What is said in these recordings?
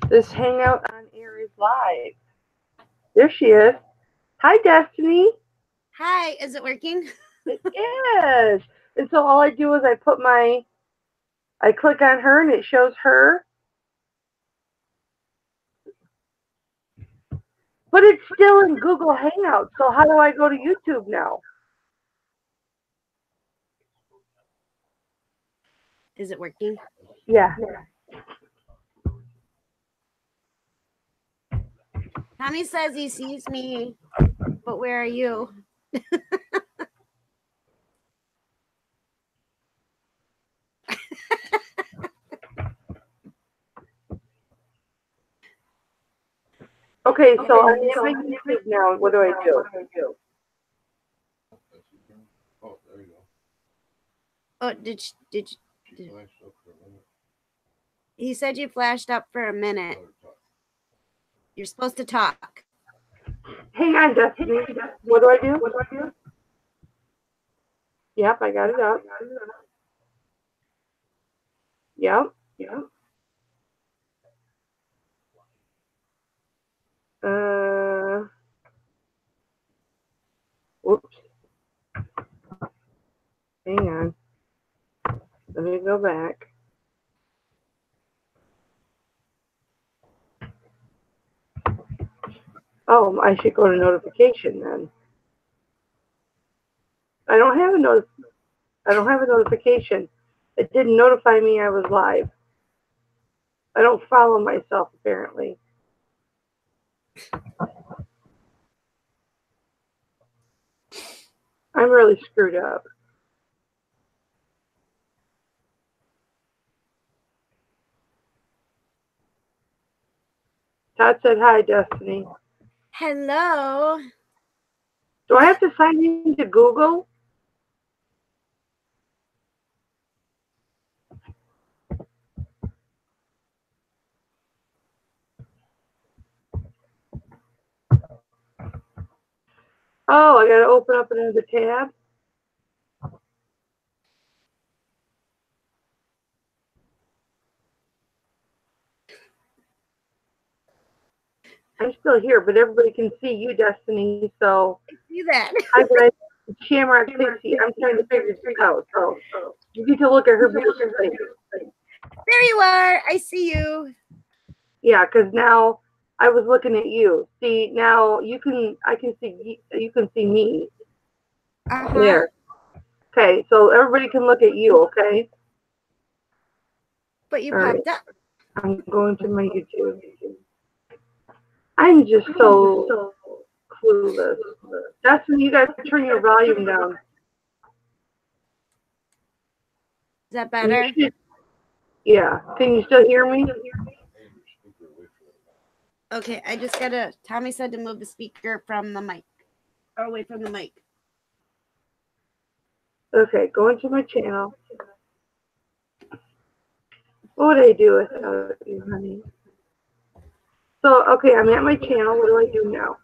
This hangout on air is live. There she is. Hi, Destiny. Hi, is it working? It is. And so all I do is I click on her and it shows her. But it's still in Google Hangouts. So how do I go to YouTube now? Is it working? Yeah. Tommy says he sees me, but where are you? Okay, so I'm in my YouTube now. What do I do? Oh, there you go. Oh, did he said you flashed up for a minute. You're supposed to talk. Hang on, Destiny. What do I do? Yep, I got it up. Yep. Whoops. Hang on. Let me go back. Oh, I should go to notification then. I don't have a notification. It didn't notify me I was live. I don't follow myself apparently. I'm really screwed up. Todd said hi, Destiny. Hello. Do I have to sign into Google? Oh, I got to open up another tab. I'm still here, but everybody can see you, Destiny. So I see that. hi, guys. Shamrock, Pixie. I'm trying to figure this out. So you get to look at her beautiful face. There you are. I see you. Yeah, because now I was looking at you. See, now I can see you can see me. There. Okay, so everybody can look at you, okay? But you All popped right. up. I'm going to my YouTube. I'm just so clueless. Dustin, you guys turn your volume down. Is that better? Yeah. Can you still hear me? Okay, I just gotta. Tommy said to move the speaker from the mic, or away from the mic. Okay, go into my channel. What would I do without you, honey? So, okay, I'm at my channel. What do I do now?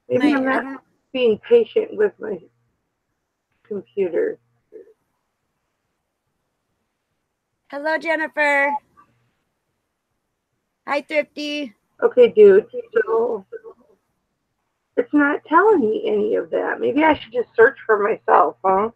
Maybe I'm not being patient with my computer. Hello, Jennifer. Hi, Thrifty. Okay, dude. So it's not telling me any of that. Maybe I should just search for myself, huh?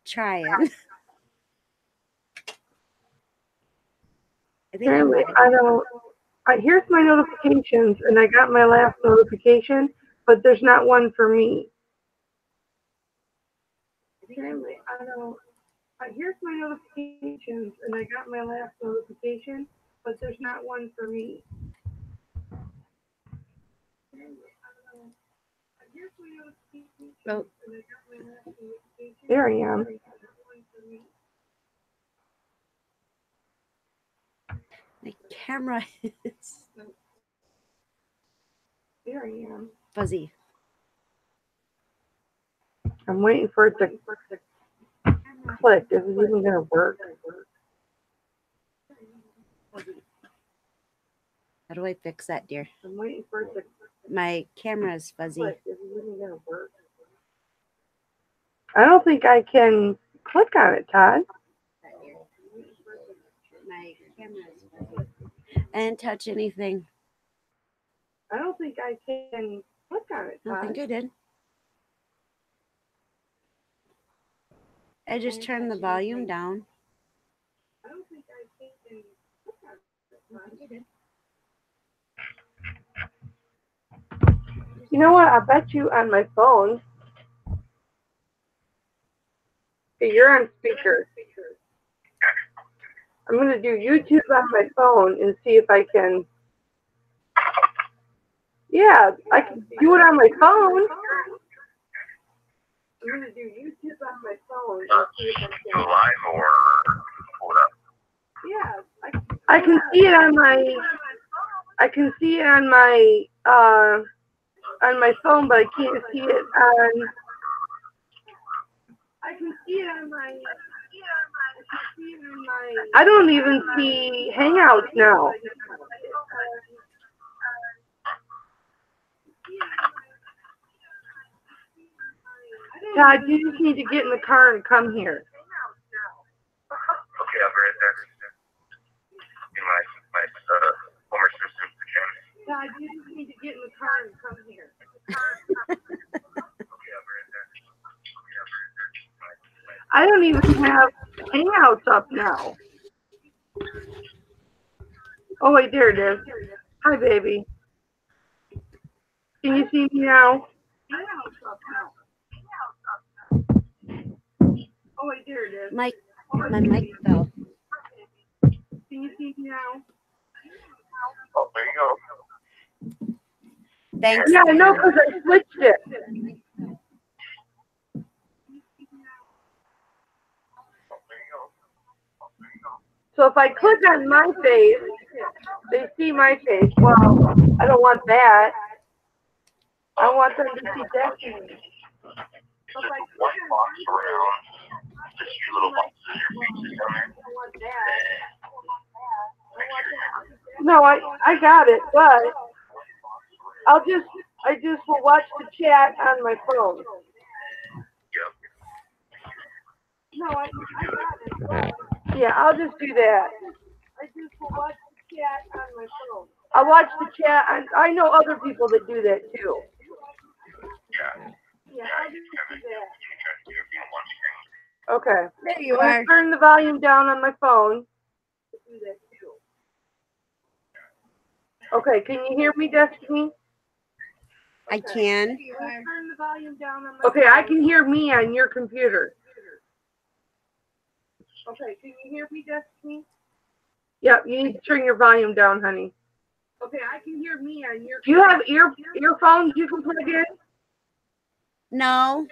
Trying. Apparently, I don't. Here's my notifications, and I got my last notification, but there's not one for me. Apparently, I don't. Here's my notifications, and I got my last notification, but there's not one for me. Oh. There I am. My camera is. Here I am. Fuzzy. I'm waiting for it to click. Is it even gonna work? How do I fix that, dear? I'm waiting for it to My camera's fuzzy. click. Is it even gonna work? I don't think I can click on it, Todd. My camera's fuzzy. I didn't touch anything. I don't think I can click on it, I Todd. don't think I did. I just turned the volume down. I don't think I can click on it, Todd. You know what? I bet you on my phone. Okay, you're on speaker. I'm going to do YouTube on my phone and see if I can. Yeah, I can do it on my phone. I'm going to do YouTube on my phone and see if I can. Live or hold up. Yeah, I can see it on my. I can see it on my phone, but I can't see it on. I can see it on my. I don't even see Hangouts now. Todd, you just need to get in the car and come here. Okay, I'll be right there. In my former sister's kitchen. Todd, you just need to get in the car and come here. I don't even have Hangouts up now. Oh wait, there it is. Hi, baby. Can you see me now? Oh wait, there it is. My mic fell. Can you see me now? Oh, there you go. Thanks. Yeah, I know because I switched it. So if I click on my face, they see my face. Well, I don't want that. I want them to see Destiny. So if I click One box around. Just few little boxes. Your faces on there. I want that. No, I got it, but I just will watch the chat on my phone. Yep. No, I got it. Yeah, I'll just do that. I just will watch the chat on my phone. I'll watch the chat, and I know other people that do that too. Yeah. Yeah, I'll just do that. You Okay. There you I'm are. gonna turn the volume down on my phone. Do that too. Okay, can you hear me, Destiny? I can. Turn the volume down on my phone. Okay, I can hear me on your computer. Okay, can you hear me, Destiny? Yep, you need to turn your volume down, honey. Okay, I can hear me on your. Do you have earphones you can plug in? No.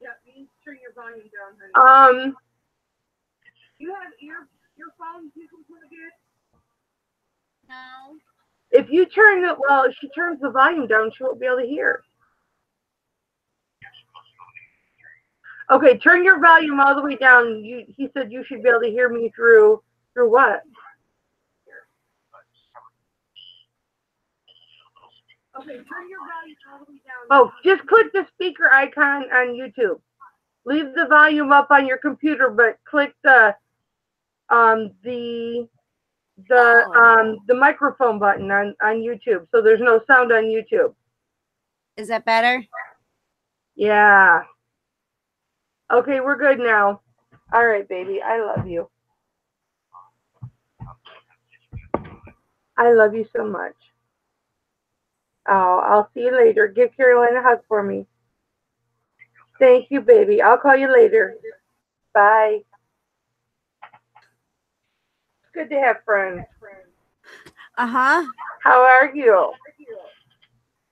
Yep, you need to turn your volume down, honey. You have earphones you can plug in? No. If you turn it, well, if she turns the volume down, she won't be able to hear. Okay, turn your volume all the way down. He said you should be able to hear me through what? Okay, turn your volume all the way down. Oh, just click the speaker icon on YouTube. Leave the volume up on your computer, but click the microphone button on YouTube, so there's no sound on YouTube. Is that better? Yeah. Okay, we're good now. All right, baby. I love you. I love you so much. Oh, I'll see you later. Give Caroline a hug for me. Thank you, baby. I'll call you later. Bye. It's good to have friends. Uh-huh. How are you?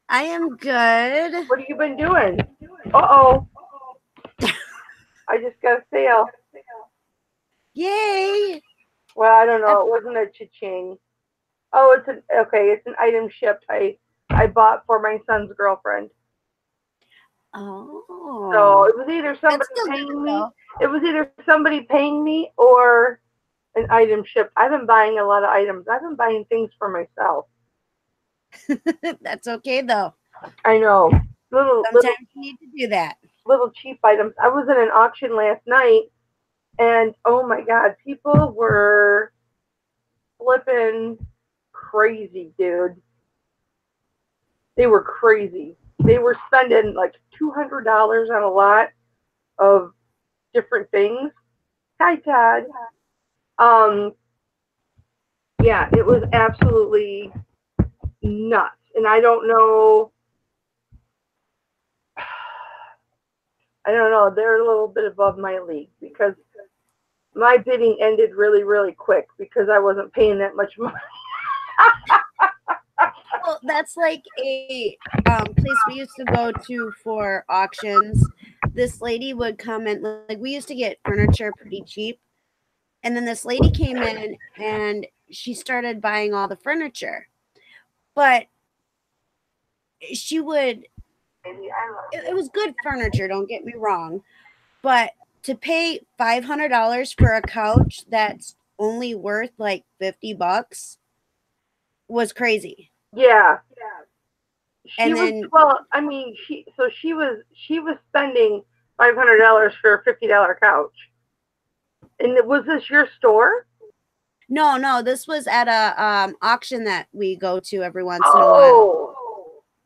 I am good. What have you been doing? Uh-oh. I just got a sale. Yay. Well, I don't know. It wasn't a cha-ching. Oh, it's an item shipped. I I bought for my son's girlfriend. Oh. So it was either somebody That's still paying good, me. though. It was either somebody paying me or an item shipped. I've been buying a lot of items. I've been buying things for myself. That's okay, though. I know. Sometimes you need to do that. Little cheap items. I was in an auction last night, and oh my God, people were flipping crazy, dude. They were crazy. They were spending like $200 on a lot of different things. Hi, Todd. Yeah, it was absolutely nuts. And I don't know. They're a little bit above my league because my bidding ended really, really quick because I wasn't paying that much money. Well, that's like a place we used to go to for auctions. This lady would come and like we used to get furniture pretty cheap. And then this lady came in and she started buying all the furniture. But she would it was good furniture, don't get me wrong. But to pay $500 for a couch that's only worth like $50 was crazy. Yeah. And then She was spending $500 for a $50 couch. And was this your store? no, this was at a auction that we go to every once in a while.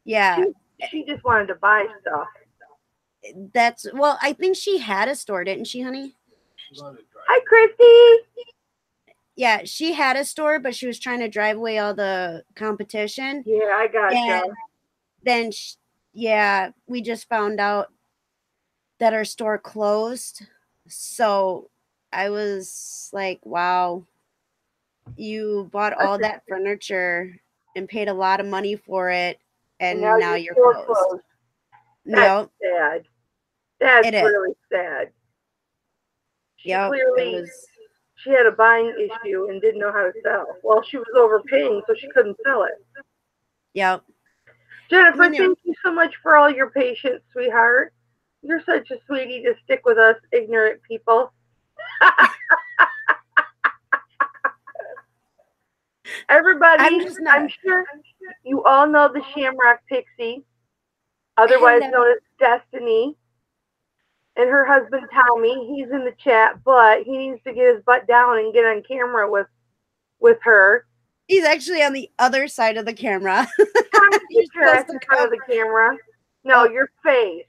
Yeah. She just wanted to buy stuff. I think she had a store, didn't she, honey? Hi, Christy. Yeah, she had a store, but she was trying to drive away all the competition. Yeah, I got you. Then, we just found out that her store closed. So I was like, wow, you bought all that furniture and paid a lot of money for it, and now you're closed. That's sad. That's really sad. She had a buying issue and didn't know how to sell. Well, she was overpaying, so she couldn't sell it. Yep. Jennifer, thank you so much for all your patience, sweetheart. You're such a sweetie to stick with us ignorant people. Everybody, I'm sure you all know the Shamrock Pixie, otherwise known as Destiny, and her husband Tommy. He's in the chat, but he needs to get his butt down and get on camera with her. He's actually on the other side of the camera. He's dressed in front of the camera. No, your face.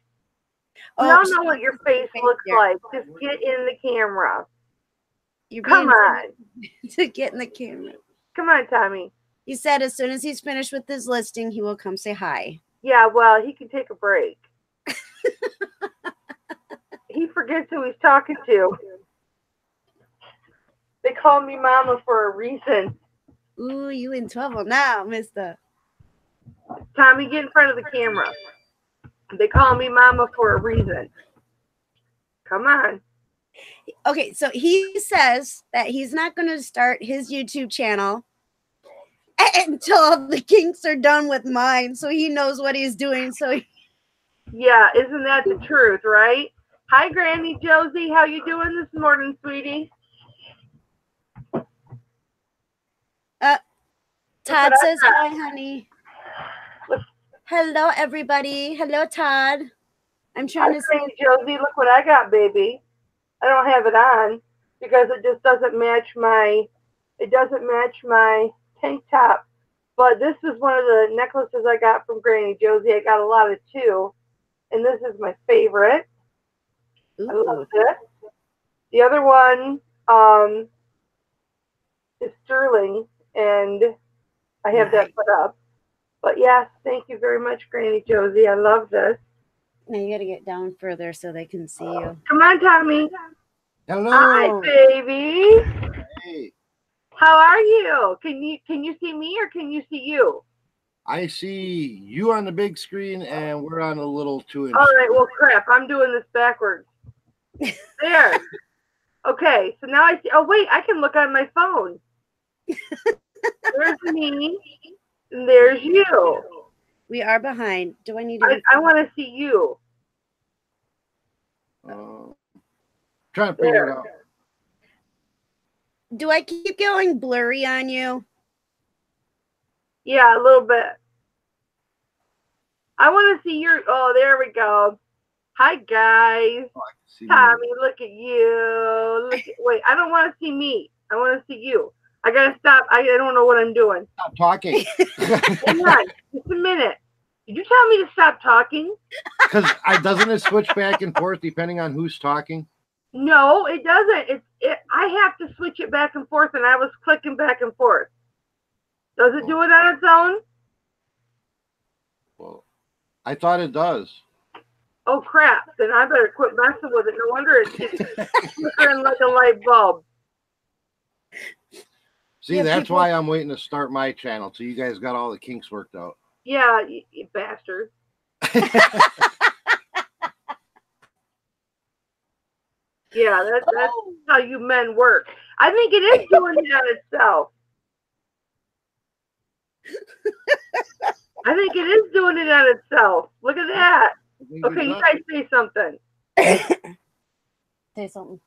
We all know what your face looks like. Just get in the camera. Come on. To get in the camera. Come on, Tommy. He said as soon as he's finished with his listing, he will come say hi. Yeah, well, he can take a break. He forgets who he's talking to. They call me Mama for a reason. Ooh, you in trouble now, mister. Tommy, get in front of the camera. They call me Mama for a reason. Come on. Okay, so he says that he's not going to start his YouTube channel until the kinks are done with mine, so he knows what he's doing. Yeah, isn't that the truth, right? Hi, Granny Josie. How you doing this morning, sweetie? Todd says hi, honey. Hello, everybody. Hello, Todd. I'm trying to say, Josie, look what I got, baby. I don't have it on because it just doesn't match my tank top. But this is one of the necklaces I got from Granny Josie. I got a lot of two, and this is my favorite. Ooh. I love this. The other one is sterling, and I have that put up. But yes, thank you very much, Granny Josie. I love this. Now you got to get down further so they can see you. Come on, Tommy. Hello. Hi, baby. Hey. How are you? Can you see me or can you see you? I see you on the big screen and we're on a little 2-inch. All right. Well, crap. I'm doing this backwards. There. Okay. So now I see. Oh, wait. I can look on my phone. There's me. And there's you. We are behind. Do I need to? I want to see you. Trying to figure it out. Do I keep going blurry on you? Yeah, a little bit. I want to see your. Oh, there we go. Hi guys. Oh, I can see Tommy, you. look at you. Wait, I don't want to see me. I want to see you. I gotta stop. I don't know what I'm doing. Stop talking. Hang on, just a minute. Did you tell me to stop talking? Because doesn't it switch back and forth depending on who's talking? No, it doesn't. I have to switch it back and forth, and I was clicking back and forth. Does it do it on its own? Well, I thought it does. Oh crap! Then I better quit messing with it. No wonder it's flickering like a light bulb. See, Yeah, that's people- why I'm waiting to start my channel. So you guys got all the kinks worked out. Yeah, you bastard. Yeah, that's how you men work. I think it is doing it on itself. I think it is doing it on itself. Look at that. Okay, you guys say something. Say something.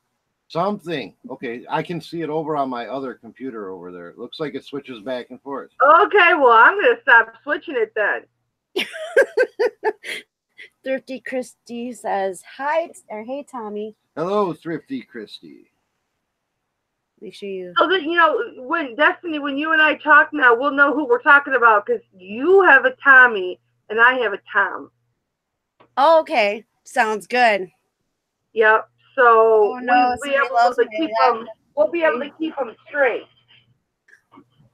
Something. Okay, I can see it over on my other computer over there. It looks like it switches back and forth. Okay, well, I'm going to stop switching it then. Thrifty Christy says, hi, or hey, Tommy. Hello, Thrifty Christy. Make sure you. So that, you know, when Destiny, when you and I talk now, we'll know who we're talking about because you have a Tommy and I have a Tom. Oh, okay. Sounds good. Yep. So Oh, no, we'll be able to keep them straight.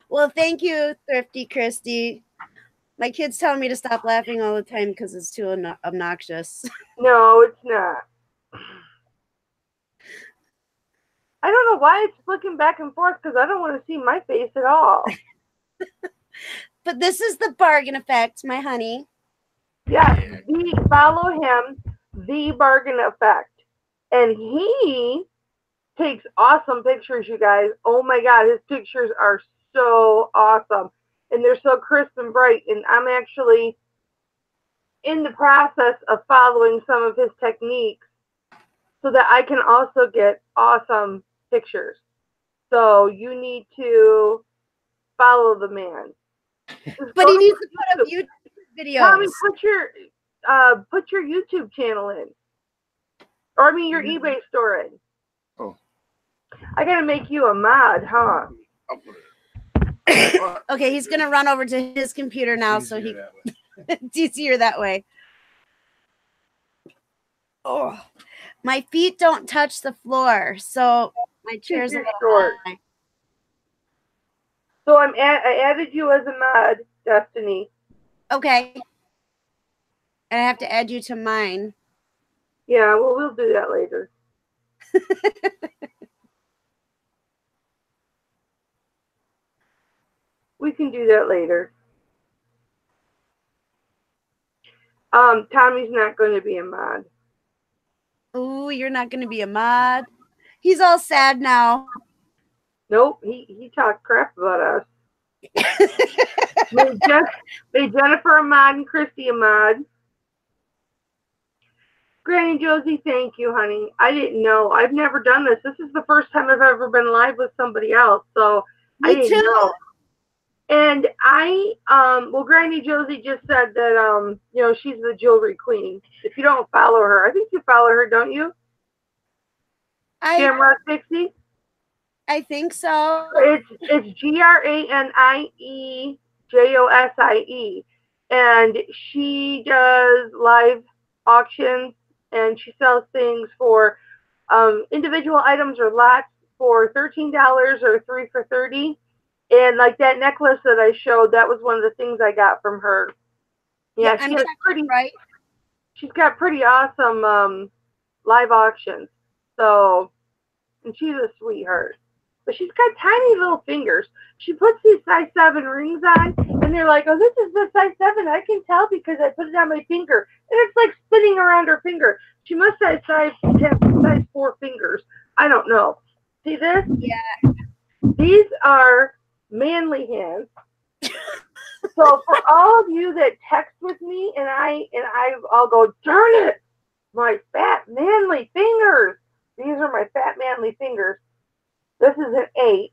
Well, thank you, Thrifty Christy. My kid's telling me to stop laughing all the time because it's too obnoxious. No, it's not. I don't know why it's flicking back and forth because I don't want to see my face at all. But this is the bargain effect, my honey. Yeah, follow him, The Bargain Effect. And he takes awesome pictures, you guys. Oh my God, his pictures are so awesome. And they're so crisp and bright. And I'm actually in the process of following some of his techniques so that I can also get awesome pictures. So you need to follow the man. But he needs to put up YouTube videos. Tommy, put your YouTube channel in. Or I mean your eBay store in. Oh. I gotta make you a mod, huh? Okay, he's gonna run over to his computer now, so he it's easier that way. Oh, my feet don't touch the floor, so my chair's a little short. high. So I added you as a mod, Destiny. Okay, and I have to add you to mine. Yeah, well, we'll do that later. We can do that later. Tommy's not going to be a mod. Ooh, you're not going to be a mod. He's all sad now. Nope, he talked crap about us. made Jennifer a mod and Christy a mod. Granny Josie, thank you, honey. I didn't know. I've never done this. This is the first time I've ever been live with somebody else, so I didn't know. And well, Granny Josie just said that, you know, she's the jewelry queen. If you don't follow her, I think you follow her, don't you? Shamrock Pixie? I think so. It's GRANIEJOSIE. And she does live auctions and she sells things for individual items or lots for $13 or 3 for $30. And like that necklace that I showed, that was one of the things I got from her. Yeah, I'm checking, right. She's got pretty awesome live auctions. So, and she's a sweetheart. But she's got tiny little fingers. She puts these size 7 rings on, and they're like, oh, this is the size 7. I can tell because I put it on my finger. And it's like spinning around her finger. She must have size 4 fingers. I don't know. See this? Yeah. These are manly hands. So for all of you that text with me, and I'll go, darn it, my fat manly fingers. These are my fat manly fingers. This is an 8,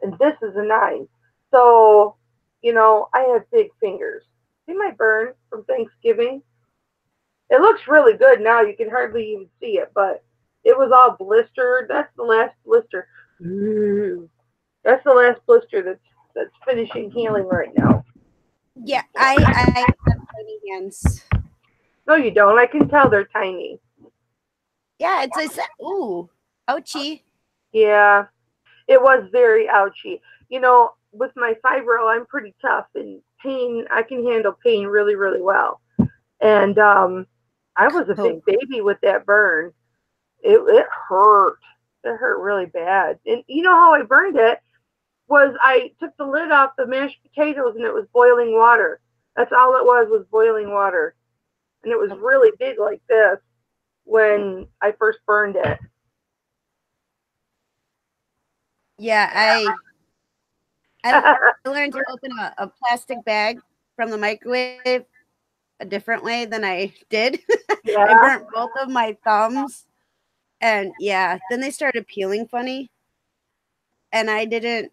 and this is a 9. So, I have big fingers. See my burn from Thanksgiving? It looks really good now. You can hardly even see it, but it was all blistered. That's the last blister. That's the last blister that's finishing healing right now. Yeah, I have tiny hands. No, you don't. I can tell they're tiny. Yeah, it's ooh, ouchie. Yeah, it was very ouchy. With my fibro, I'm pretty tough, and pain, I can handle pain really, really well. And I was a big baby with that burn. It hurt. It hurt really bad. And you know how I burned it was I took the lid off the mashed potatoes and it was boiling water. That's all it was boiling water. And it was really big like this when I first burned it. Yeah, I learned to open a plastic bag from the microwave a different way than I did. Yeah. I burnt both of my thumbs, and then they started peeling funny, and I don't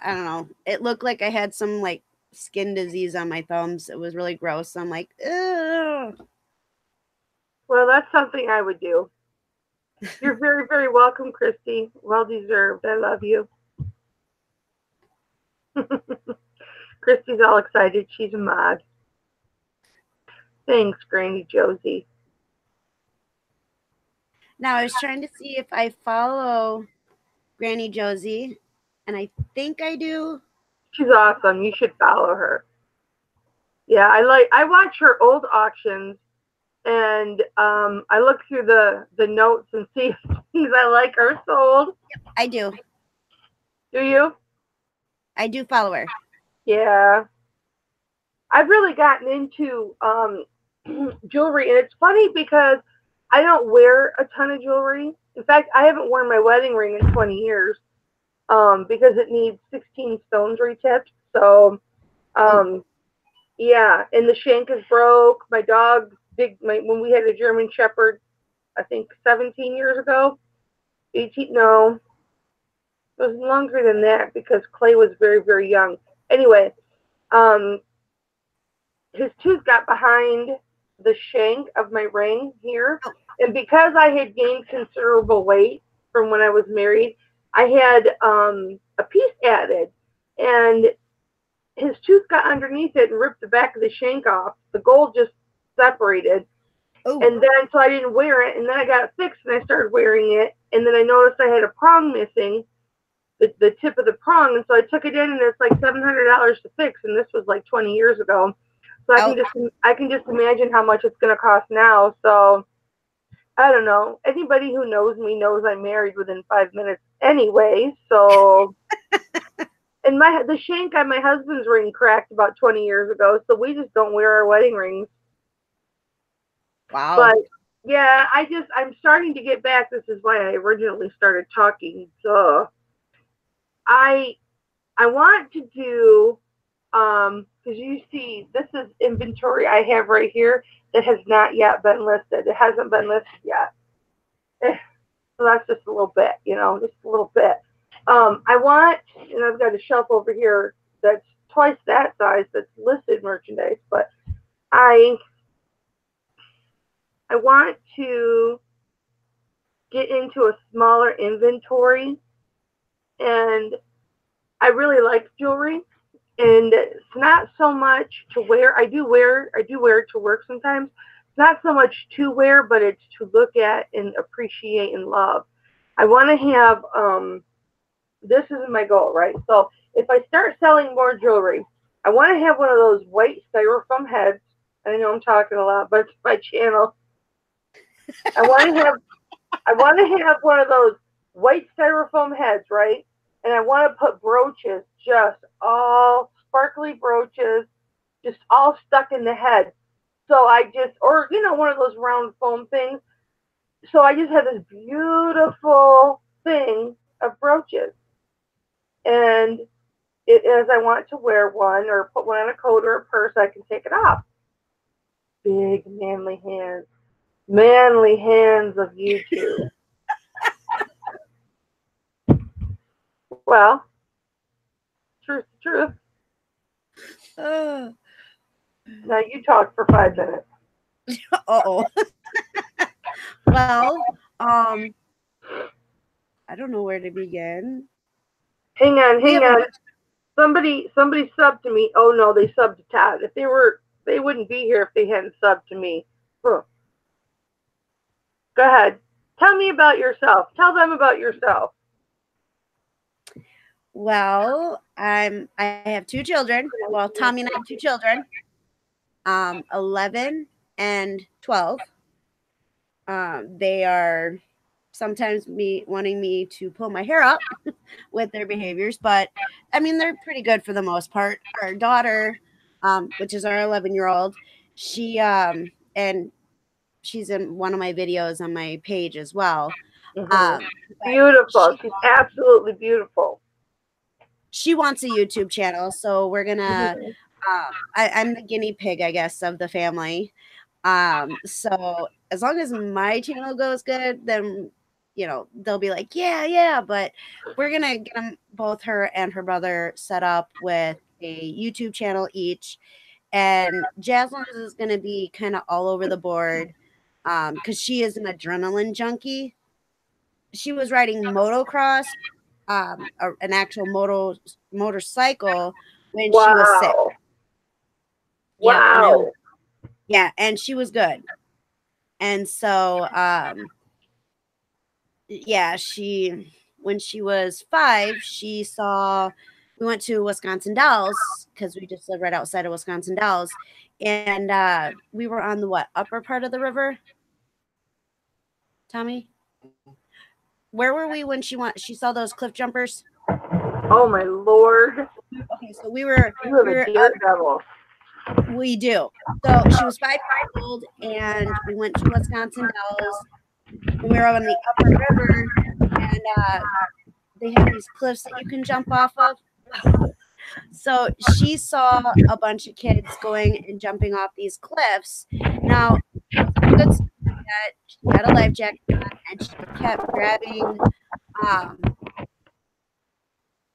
know, it looked like I had some like skin disease on my thumbs. It was really gross. I'm like, ugh. Well, that's something I would do. You're very, very welcome, Christy. Well deserved. I love you. Christy's all excited. She's a mod. Thanks, Granny Josie. Now I was trying to see if I follow Granny Josie, and I think I do. She's awesome. You should follow her. Yeah, I watch her old auctions, and I look through the notes and see if things I like are sold. Yep, I do. Do you? I do follow her. Yeah. I've really gotten into jewelry, and it's funny because I don't wear a ton of jewelry. In fact, I haven't worn my wedding ring in 20 years because it needs 16 stones retipped. So, yeah, and the shank is broke. My dog, when we had a German Shepherd, I think 17 years ago, 18, no, it was longer than that because Clay was very, very young. Anyway, his tooth got behind the shank of my ring here. And because I had gained considerable weight from when I was married, I had a piece added. And his tooth got underneath it and ripped the back of the shank off. The gold just separated. Ooh. And then, so I didn't wear it. And then I got it fixed and I started wearing it. And then I noticed I had a prong missing, the tip of the prong. And so I took it in and it's like $700 to fix. And this was like 20 years ago. So I can just imagine how much it's going to cost now. So I don't know. Anybody who knows me knows I'm married within 5 minutes anyway. So, and the shank on my husband's ring cracked about 20 years ago. So we just don't wear our wedding rings. Wow. But yeah, I'm starting to get back. This is why I originally started talking. So I want to do, because you see, this is inventory I have right here that has not yet been listed. It hasn't been listed yet. So that's just a little bit, just a little bit. I want, and I've got a shelf over here that's twice that size that's listed merchandise, but I want to get into a smaller inventory, and I really like jewelry. And it's not so much to wear. I do wear it to work sometimes. It's not so much to wear, but it's to look at and appreciate and love. I want to have, this is my goal, right? So if I start selling more jewelry, I want to have one of those white styrofoam heads. I know I'm talking a lot, but it's my channel. I want to have one of those white styrofoam heads, right? And I want to put brooches, just all sparkly brooches, just all stuck in the head. So or one of those round foam things. So I just have this beautiful thing of brooches. And it is I want to wear one or put one on a coat or a purse, I can take it off. Big manly hands. Manly hands of YouTube. Well, truth, truth. Oh. Now you talk for 5 minutes. Uh-oh. Well, I don't know where to begin. Hang on. Somebody subbed to me. Oh no, they subbed to Todd. If they wouldn't be here if they hadn't subbed to me. Huh. Go ahead. Tell me about yourself. Tell them about yourself. Well, I have 2 children. Well, Tommy and I have 2 children. 11 and 12. They are sometimes wanting me to pull my hair up with their behaviors, but I mean they're pretty good for the most part. Our daughter, which is our 11-year-old, she and she's in one of my videos on my page as well. Beautiful. She's absolutely beautiful. She wants a YouTube channel, so we're gonna. I'm the guinea pig, I guess, of the family. So as long as my channel goes good, then they'll be like, yeah. But we're gonna get them, both her and her brother, set up with a YouTube channel each, and Jasmine's is gonna be kind of all over the board, because she is an adrenaline junkie. She was riding motocross, an actual motorcycle when she was 6. Wow. And she was good. And so, when she was 5, we went to Wisconsin Dells because we just live right outside of Wisconsin Dells. And we were on the upper part of the river? Tommy? Where were we when she saw those cliff jumpers? Oh my Lord. Okay, so we were devil. We do. So she was 5 years old, and we went to Wisconsin Dells, and we were on the upper river, and they have these cliffs that you can jump off of. So she saw a bunch of kids going and jumping off these cliffs. Now, good that she had a life jacket on, and she kept grabbing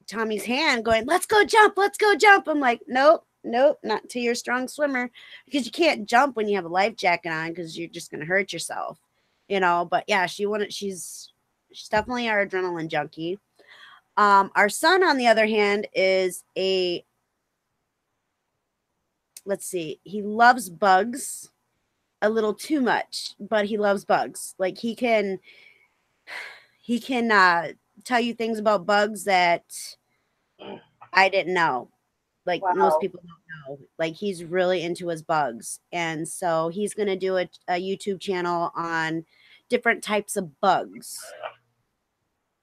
Tommy's hand, going, "Let's go jump, let's go jump." I'm like, nope, not until you're a strong swimmer, because you can't jump when you have a life jacket on, because you're just gonna hurt yourself, But yeah, she's definitely our adrenaline junkie. Our son, on the other hand, is he loves bugs a little too much, but he loves bugs. Like he can tell you things about bugs that I didn't know. Like most people don't know. Like he's really into his bugs. And so he's going to do a YouTube channel on different types of bugs.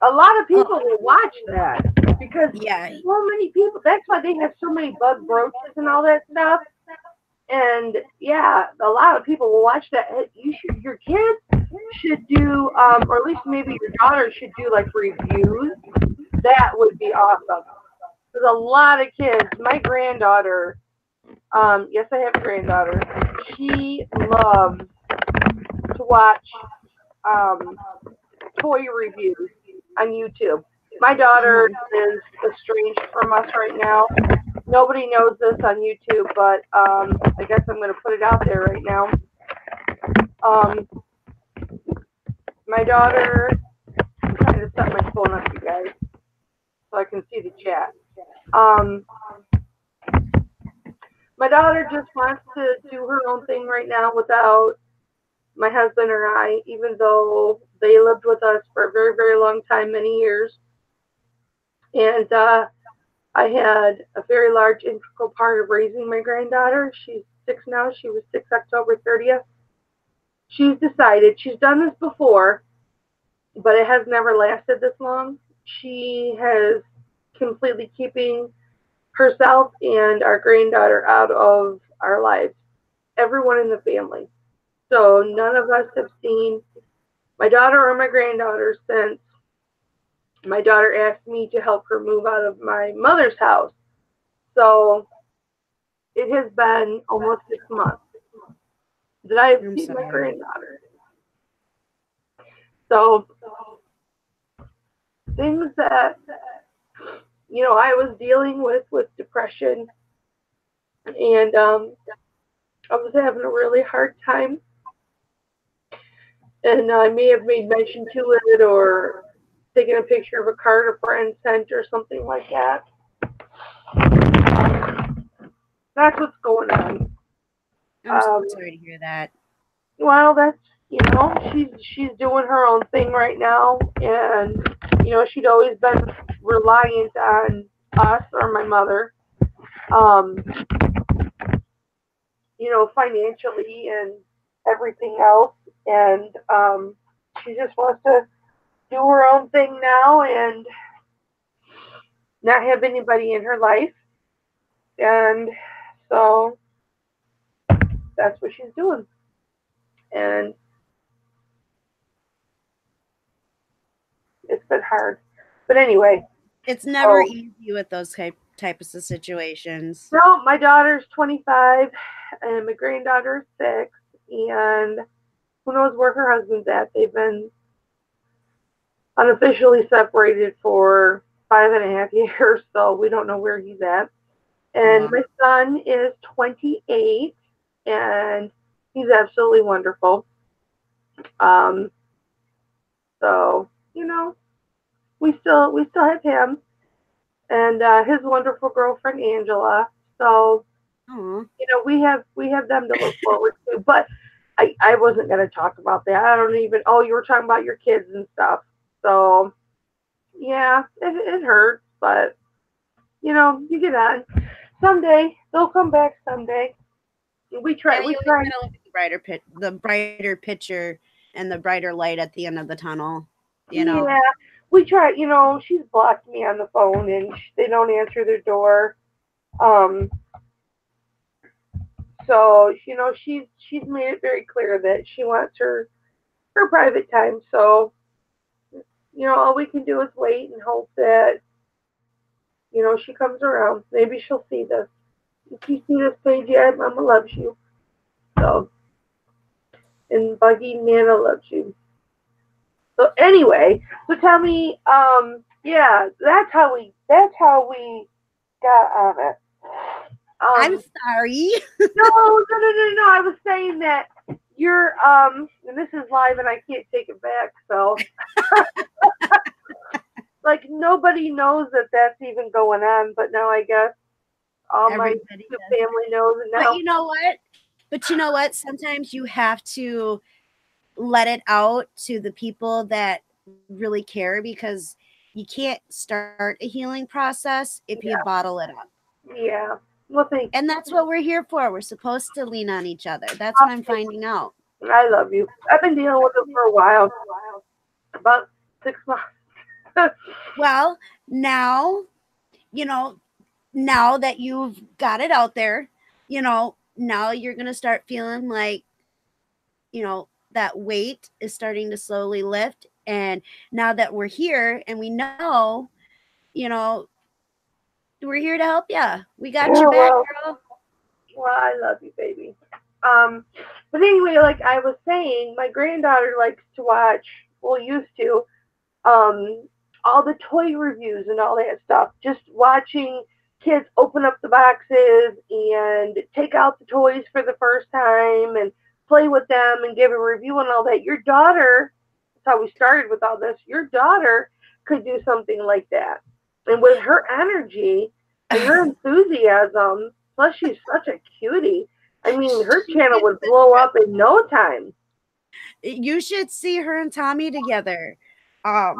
A lot of people will watch that because so many people, that's why they have so many bug brooches and all that stuff. And yeah, a lot of people will watch that. Your kids should do, or at least maybe your daughter should do like reviews. That would be awesome. There's a lot of kids. My granddaughter, yes, I have a granddaughter. She loves to watch toy reviews on YouTube. My daughter is estranged from us right now. Nobody knows this on YouTube, but I guess I'm going to put it out there right now. My daughter, I'm trying to set my phone up, you guys, so I can see the chat. My daughter just wants to do her own thing right now without my husband or I, even though they lived with us for a very, very long time, many years. And I had a very large integral part of raising my granddaughter. She's 6 now. She was 6 October 30th. She's decided, she's done this before, but it has never lasted this long. She has completely keeping herself and our granddaughter out of our lives. Everyone in the family. So none of us have seen my daughter or my granddaughter since my daughter asked me to help her move out of my mother's house. So it has been almost 6 months that I have I'm seen my sorry. granddaughter. So things that I was dealing with depression, and I was having a really hard time, and I may have made mention to it or taken a picture of a card a friend sent or something like that. That's what's going on. I'm so sorry to hear that. Well, that's she's doing her own thing right now, and she'd always been reliant on us or my mother, um, financially and everything else, and she just wants to do her own thing now and not have anybody in her life, and so that's what she's doing, and it's been hard. But anyway, It's never easy with those types of situations. no, my daughter's 25 and my granddaughter is 6, and who knows where her husband's at. They've been unofficially separated for 5.5 years, so we don't know where he's at. And my son is 28, and he's absolutely wonderful. So we still have him and his wonderful girlfriend Angela. So Aww. we have them to look forward to. But I wasn't going to talk about that. I don't even. Oh, you were talking about your kids and stuff. So yeah, it hurts, but you get on. Someday they'll come back. Someday we try. Yeah, We you try. gotta look at the brighter picture, and the brighter light at the end of the tunnel. Yeah, we try. She's blocked me on the phone, and they don't answer their door. Um, so she's made it very clear that she wants her private time. So all we can do is wait and hope that she comes around. Maybe she'll see this. If you see this page yet, Mama loves you. So, and Buggy Nana loves you. So anyway, so tell me, yeah, that's how we got on it. I'm sorry. No. I was saying that you're and this is live and I can't take it back. So, like nobody knows that that's even going on, but now I guess all my family knows it now. But you know what? Sometimes you have to let it out to the people that really care, because you can't start a healing process if you bottle it up. Yeah. Well, thank you. And that's what we're here for. We're supposed to lean on each other. That's what I'm finding out. I love you. I've been dealing with it for a while. About 6 months. Well, now, now that you've got it out there, now you're going to start feeling like, that weight is starting to slowly lift. And now that we're here and we know, we're here to help you. We got your back, girl. Well, I love you, baby. But anyway, like I was saying, my granddaughter likes to watch, used to, all the toy reviews and all that stuff. Just watching kids open up the boxes and take out the toys for the first time and play with them and give a review and all that. Your daughter, that's how we started with all this, your daughter could do something like that. And with her energy and her enthusiasm, plus she's such a cutie, I mean, her channel would blow up in no time. You should see her and Tommy together. I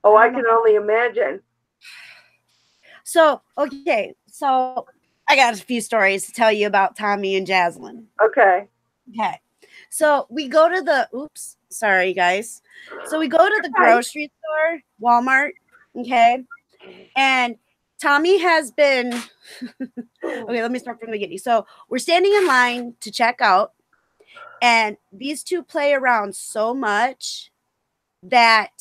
can only imagine. So, okay. So, I got a few stories to tell you about Tommy and Jaslyn. Okay. So, we go to the, sorry, guys. So, we go to the grocery store, Walmart. Okay. And Tommy has been, okay, let me start from the beginning. So, we're standing in line to check out, and these two play around so much that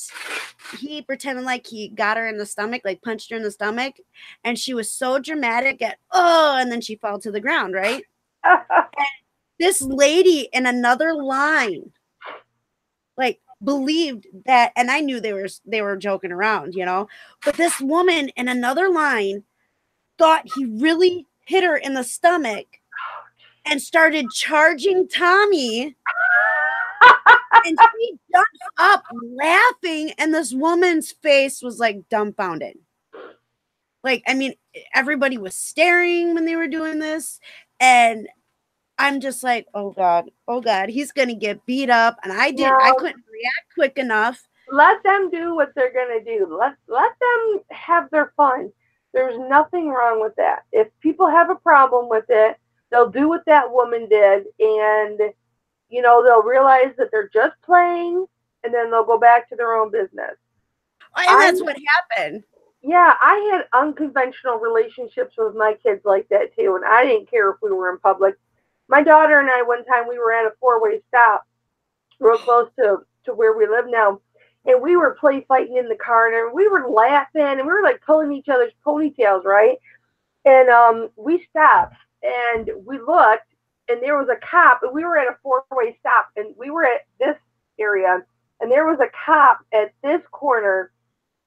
he pretended like he got her in the stomach, like punched her in the stomach, and she was so dramatic at and then she fell to the ground, right? This lady in another line like believed that, and I knew they were joking around, you know, but this woman in another line thought he really hit her in the stomach and started charging Tommy. And she jumps up laughing, and this woman's face was like dumbfounded. Like, I mean, everybody was staring when they were doing this, and I'm just like, oh God, he's gonna get beat up. And I couldn't react quick enough. Let them do what they're gonna do. Let them have their fun. There's nothing wrong with that. If people have a problem with it, they'll do what that woman did, and you know, they'll realize that they're just playing, and then they'll go back to their own business. And that's what happened. Yeah, I had unconventional relationships with my kids like that too, and I didn't care if we were in public. My daughter and I, one time, we were at a four-way stop real close to where we live now, and we were play fighting in the car, and we were laughing, and we were like pulling each other's ponytails, right? And we stopped, and we looked, and there was a cop, and we were at a four-way stop, and we were at this area, and there was a cop at this corner,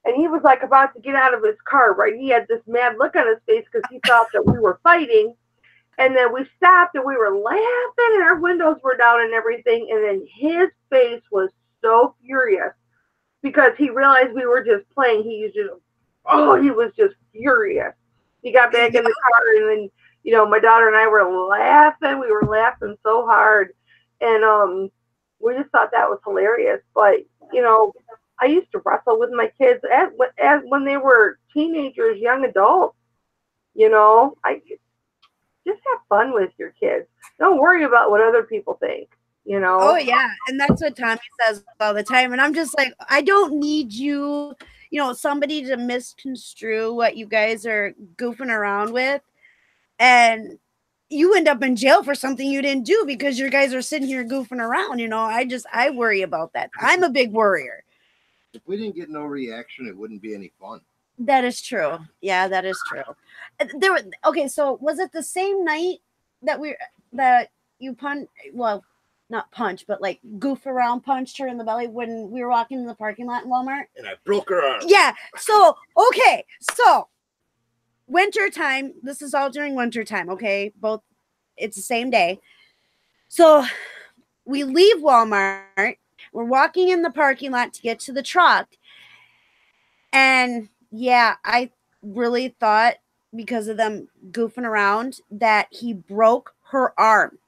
and he was like about to get out of his car, right? He had this mad look on his face because he thought that we were fighting. And then we stopped, and we were laughing, and our windows were down and everything. And then his face was so furious because he realized we were just playing. He was just furious. He got back in the car, and then, you know, my daughter and I were laughing. We were laughing so hard. And we just thought that was hilarious. But, you know, I used to wrestle with my kids when they were teenagers, young adults. You know, just have fun with your kids. Don't worry about what other people think, you know? Oh, yeah. And that's what Tommy says all the time. And I'm just like, I don't need you, you know, somebody to misconstrue what you guys are goofing around with. And you end up in jail for something you didn't do because you guys are sitting here goofing around. You know, I worry about that. I'm a big worrier. If we didn't get no reaction, it wouldn't be any fun. That is true. Yeah, that is true. Okay, so was it the same night that you not punch, but like goof around punched her in the belly when we were walking in the parking lot in Walmart? And I broke her arm. Yeah. So, okay. So, winter time. This is all during winter time, okay? It's the same day. So, we leave Walmart. We're walking in the parking lot to get to the truck. And yeah, I really thought because of them goofing around that he broke her arm.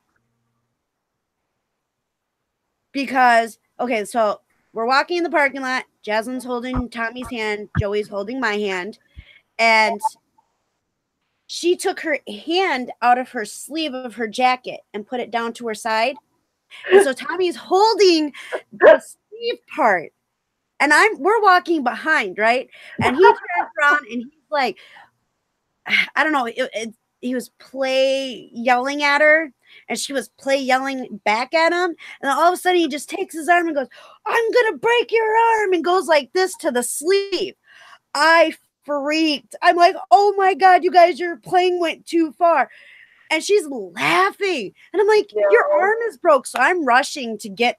Because, okay, so we're walking in the parking lot. Jasmine's holding Tommy's hand. Joey's holding my hand. And she took her hand out of her sleeve of her jacket and put it down to her side. And so Tommy's holding the sleeve part. And we're walking behind, right? And he turns around and he's like, I don't know, he was yelling at her, and she was yelling back at him. And then all of a sudden he just takes his arm and goes, I'm gonna break your arm, and goes like this to the sleeve. I freaked. I'm like, oh my God, you guys, your playing went too far. And she's laughing. And I'm like, your arm is broke. So I'm rushing to get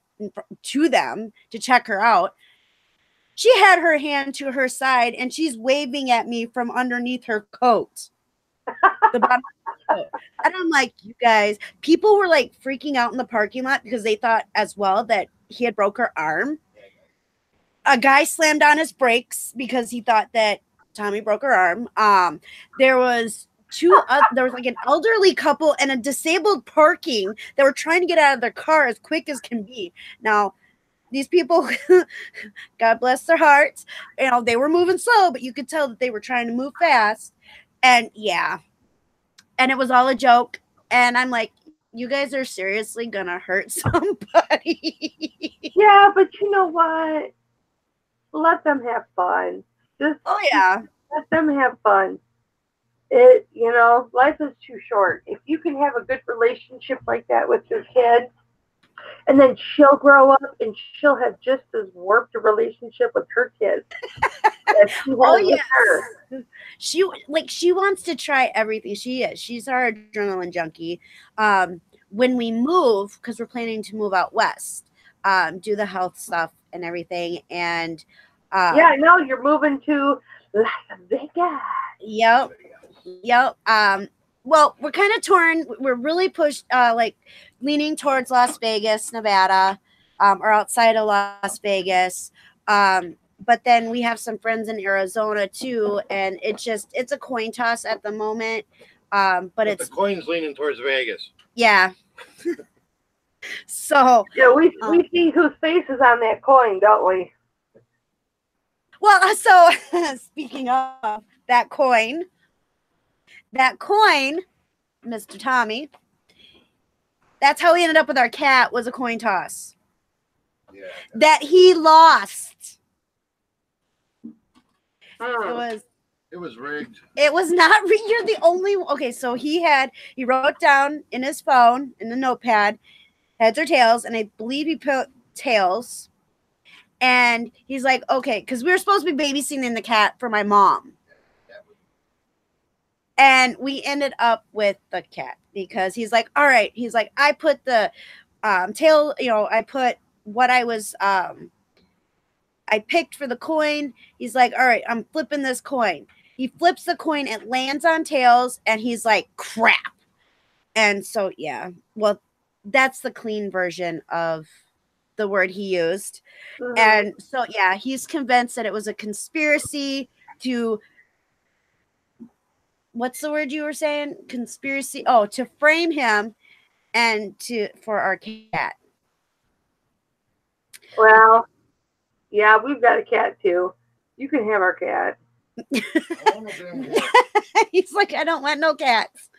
to them to check her out. She had her hand to her side, and she's waving at me from underneath her coat. The bottom of her coat. And I'm like, you guys, people were like freaking out in the parking lot because they thought as well that he had broke her arm. A guy slammed on his brakes because he thought that Tommy broke her arm. There was like an elderly couple and a disabled parking that were trying to get out of their car as quick as can be. Now, these people, God bless their hearts, you know, they were moving slow, but you could tell that they were trying to move fast. And yeah, and it was all a joke. And I'm like, you guys are seriously gonna hurt somebody. Yeah, but you know what? Let them have fun. Let them have fun. You know, life is too short. If you can have a good relationship like that with your kids, And then she'll grow up and she'll have just as warped a relationship with her kids as she has Oh with yes. her. She wants to try everything. She's our adrenaline junkie. When we move, because we're planning to move out west, do the health stuff and everything. And Yeah, I know you're moving to Las Vegas. Yep. Well, we're kind of torn. We're really pushed, like leaning towards Las Vegas, Nevada, or outside of Las Vegas. But then we have some friends in Arizona too, and it's a coin toss at the moment. But it's the coin's leaning towards Vegas. yeah. So yeah, we see whose face is on that coin, don't we? Well, so speaking of that coin, Mr. Tommy, that's how we ended up with our cat, was a coin toss. Yeah. That he lost. It was rigged. It was not rigged. You're the only okay, so he wrote down in his phone, in the notepad, heads or tails, and I believe he put tails. And he's like, okay, because we were supposed to be babysitting the cat for my mom. And we ended up with the cat because he's like, all right. He's like, I put the tail, I put what I was, I picked for the coin. He's like, all right, I'm flipping this coin. He flips the coin, it lands on tails, and he's like, crap. And so, yeah, well, that's the clean version of the word he used. Mm-hmm. And so, yeah, he's convinced that it was a conspiracy to, what's the word you were saying? Conspiracy. Oh, to frame him and for our cat. Well, yeah, we've got a cat too. You can have our cat. He's like, I don't want no cats.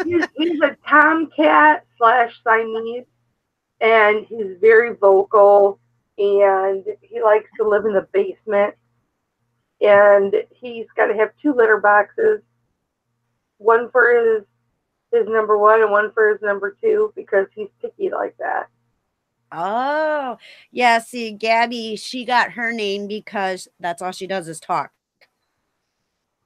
he's a tomcat / Siamese, and he's very vocal, and he likes to live in the basement. And he's got to have 2 litter boxes, one for his number 1 and one for his number 2, because he's picky like that. Oh, yeah. See, Gabby, she got her name because that's all she does is talk.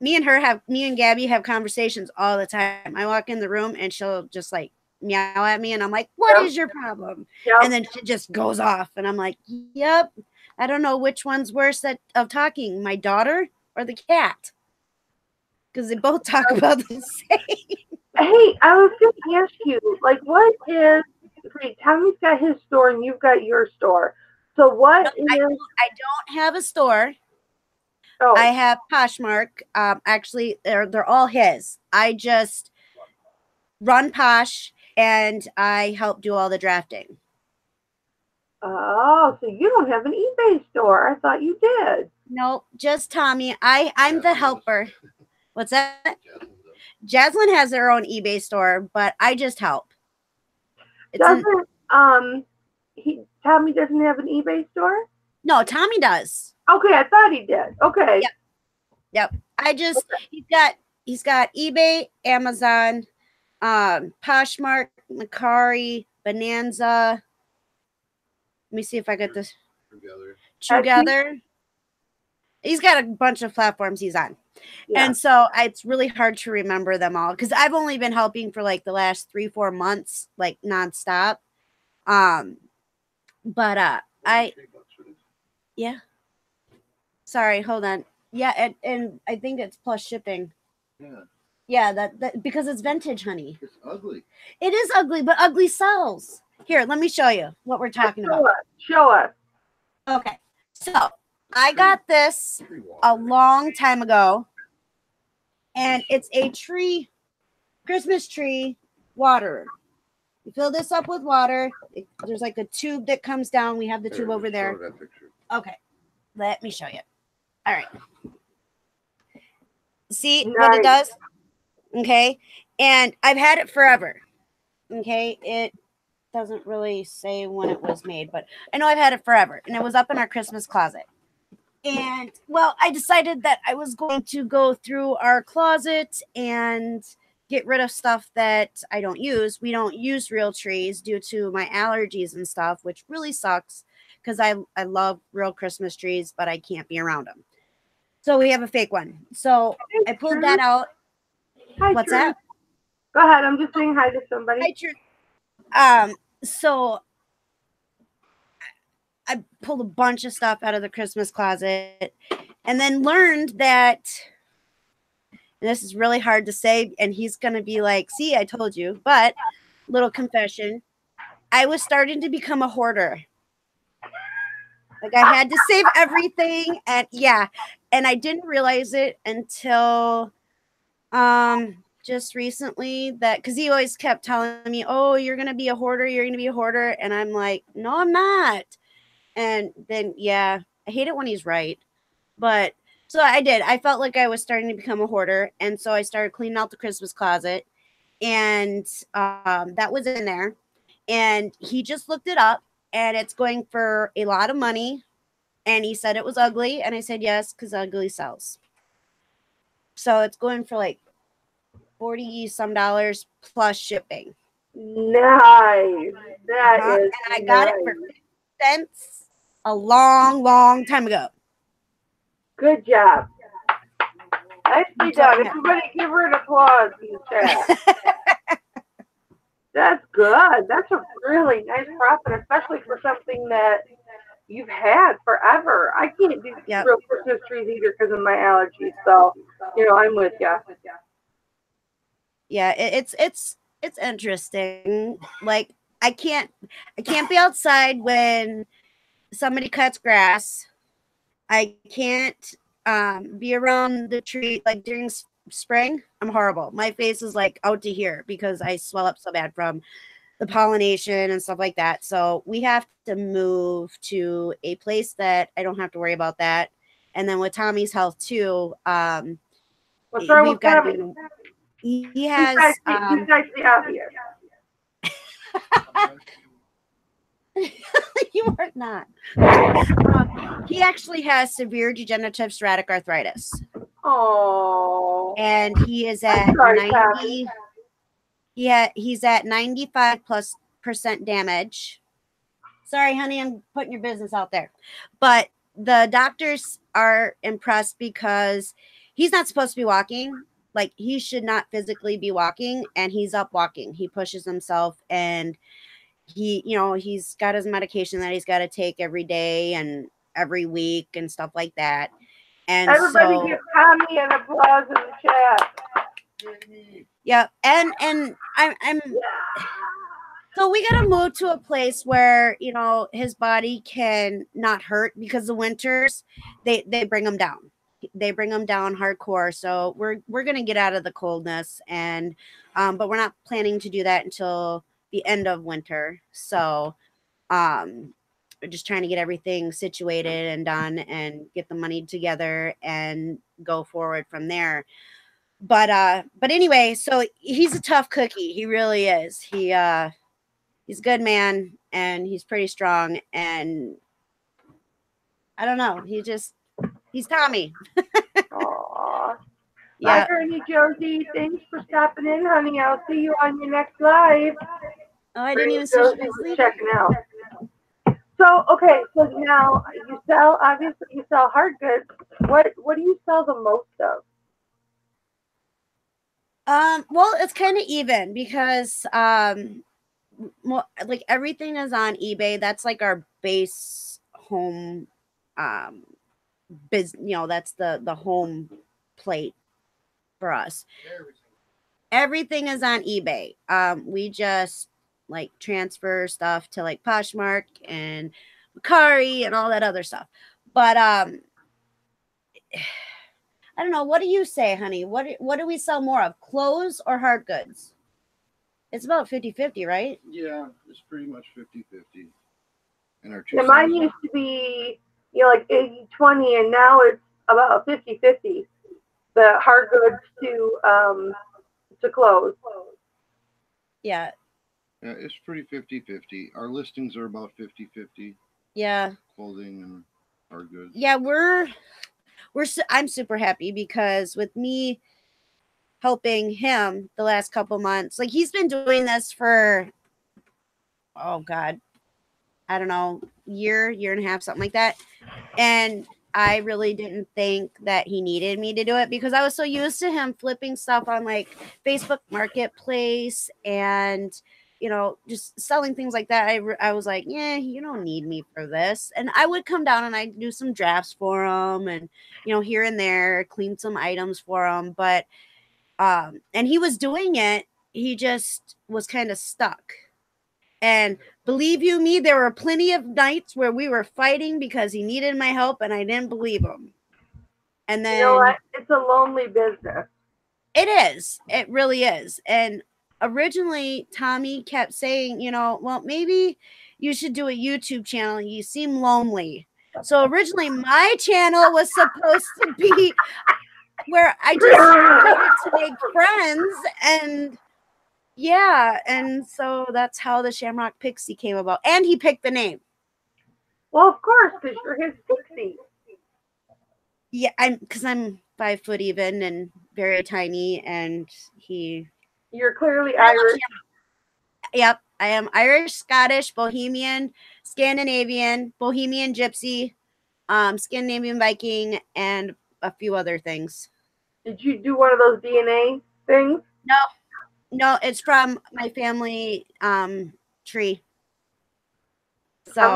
Me and Gabby have conversations all the time. I walk in the room and she'll just like meow at me, and I'm like, "What is your problem?" Yep. And then she just goes off, and I'm like, "Yep, I don't know which one's worse of talking, my daughter or the cat, because they both talk about the same." Hey, I was going to ask you, like, what is? Tommy's got his store and you've got your store. So what is? I don't have a store. Oh. I have Poshmark. Actually, they're all his. I just run Posh, and I help do all the drafting. Oh, so you don't have an eBay store? I thought you did. No, just Tommy. I'm the helper. What's that? Jaslyn has her own eBay store, but I just help. Tommy doesn't have an eBay store? No, Tommy does. Okay, I thought he did. Okay. Yep. He's got eBay, Amazon, Poshmark, Mercari, Bonanza. Let me see if I get this together. He's got a bunch of platforms he's on. Yeah. And so it's really hard to remember them all because I've only been helping for like the last 3-4 months, like nonstop. Yeah. Sorry, hold on. Yeah, and I think it's plus shipping. Yeah. Yeah, that because it's vintage, honey. It's ugly. It is ugly, but ugly sells. Here, let me show you what we're talking about. Show us. Okay. So I got this a long time ago, and it's a Christmas tree waterer. You fill this up with water. There's like a tube that comes down. We have the tube over there. Okay. Let me show you. All right. See what it does? Okay. And I've had it forever. Okay. It doesn't really say when it was made, but I know I've had it forever. And it was up in our Christmas closet. And, well, I decided that I was going to go through our closet and get rid of stuff that I don't use. We don't use real trees due to my allergies and stuff, which really sucks because I love real Christmas trees, but I can't be around them. So we have a fake one. So I pulled that out. Hi, What's Truth. that? Go ahead. I'm just saying hi to somebody. Hi, Truth. So I pulled a bunch of stuff out of the Christmas closet and then learned that, and this is really hard to say, and he's going to be like, see, I told you, but little confession, I was starting to become a hoarder. Like I had to save everything, and yeah, and I didn't realize it until just recently, that because he always kept telling me, oh, you're going to be a hoarder, you're going to be a hoarder, and I'm like, no, I'm not. And then, yeah, I hate it when he's right. But so I did. I felt like I was starting to become a hoarder. And so I started cleaning out the Christmas closet. And that was in there. And he just looked it up. And it's going for a lot of money. And he said it was ugly. And I said, yes, because ugly sells. So it's going for like 40 some dollars plus shipping. Nice. That is And I got it for 50 cents a long, long time ago. good job. Nicely done. Everybody give her an applause in the chat. That's good. That's a really nice profit, especially for something that you've had forever. I can't do real Christmas trees either because of my allergies. So, I'm with you. Yeah, it's interesting. Like I can't be outside when somebody cuts grass. I can't be around the tree like during spring. I'm horrible. My face is like out to here because I swell up so bad from the pollination and stuff like that. So we have to move to a place that I don't have to worry about that. And then with Tommy's health too, what's wrong with got Tommy? He has besides the obvious. You are not. He actually has severe degenerative psoriatic arthritis. Oh. And he is at 90. Yeah, he's at 95+% damage. Sorry, honey, I'm putting your business out there. But the doctors are impressed because he's not supposed to be walking. Like he should not physically be walking, and he's up walking. He pushes himself, and he's got his medication that he's got to take every day and every week and stuff like that. And everybody give Tommy an applause in the chat. Yeah, and I'm so we gotta move to a place where his body can not hurt, because the winters they bring him down. They bring him down hardcore. So we're gonna get out of the coldness, and but we're not planning to do that until the end of winter. So we're just trying to get everything situated and done and get the money together and go forward from there. But anyway, so he's a tough cookie. He really is. He's a good man, and he's pretty strong, and I don't know. He's Tommy. Aww. Yeah. Bye, Ernie Josie. Thanks for stopping in, honey. I'll see you on your next live. Oh, I didn't even see she was checking out. So, okay, so now obviously you sell hard goods. What do you sell the most of? Well, it's kind of even because like everything is on eBay. That's like our base home business, that's the home plate for us. Everything is on eBay. We just like transfer stuff to like Poshmark and Macari and all that other stuff. But I don't know. What do you say, honey? What do we sell more of, clothes or hard goods? It's about 50-50, right? Yeah, it's pretty much 50-50. Yeah, mine used to be, like 80-20, and now it's about 50-50. The hard goods to clothes. Yeah. Yeah, it's pretty 50-50. Our listings are about 50-50. Yeah. Clothing and hard goods. Yeah, I'm super happy because with me, helping him the last couple months. Like he's been doing this for, oh God, I don't know, year and a half, something like that. And I really didn't think that he needed me to do it because I was so used to him flipping stuff on like Facebook Marketplace and, you know, just selling things like that. I was like, yeah, you don't need me for this. And I would come down and I'd do some drafts for him and, you know, here and there, clean some items for him. But, and he was doing it. He just was kind of stuck. And believe you me, there were plenty of nights where we were fighting because he needed my help and I didn't believe him. And then, you know what? It's a lonely business. It is. It really is. And originally, Tommy kept saying, you know, well, maybe you should do a YouTube channel. You seem lonely. So originally, my channel was supposed to be where I just wanted to make friends and yeah, and so that's how the Shamrock Pixie came about. And he picked the name. Well, of course, because you're his Pixie. Yeah, because I'm 5 foot even and very tiny, and You're clearly Irish. Yep, I am Irish, Scottish, Bohemian, Scandinavian, Bohemian Gypsy, Scandinavian Viking, and a few other things. Did you do one of those DNA things? No, it's from my family tree. So I'm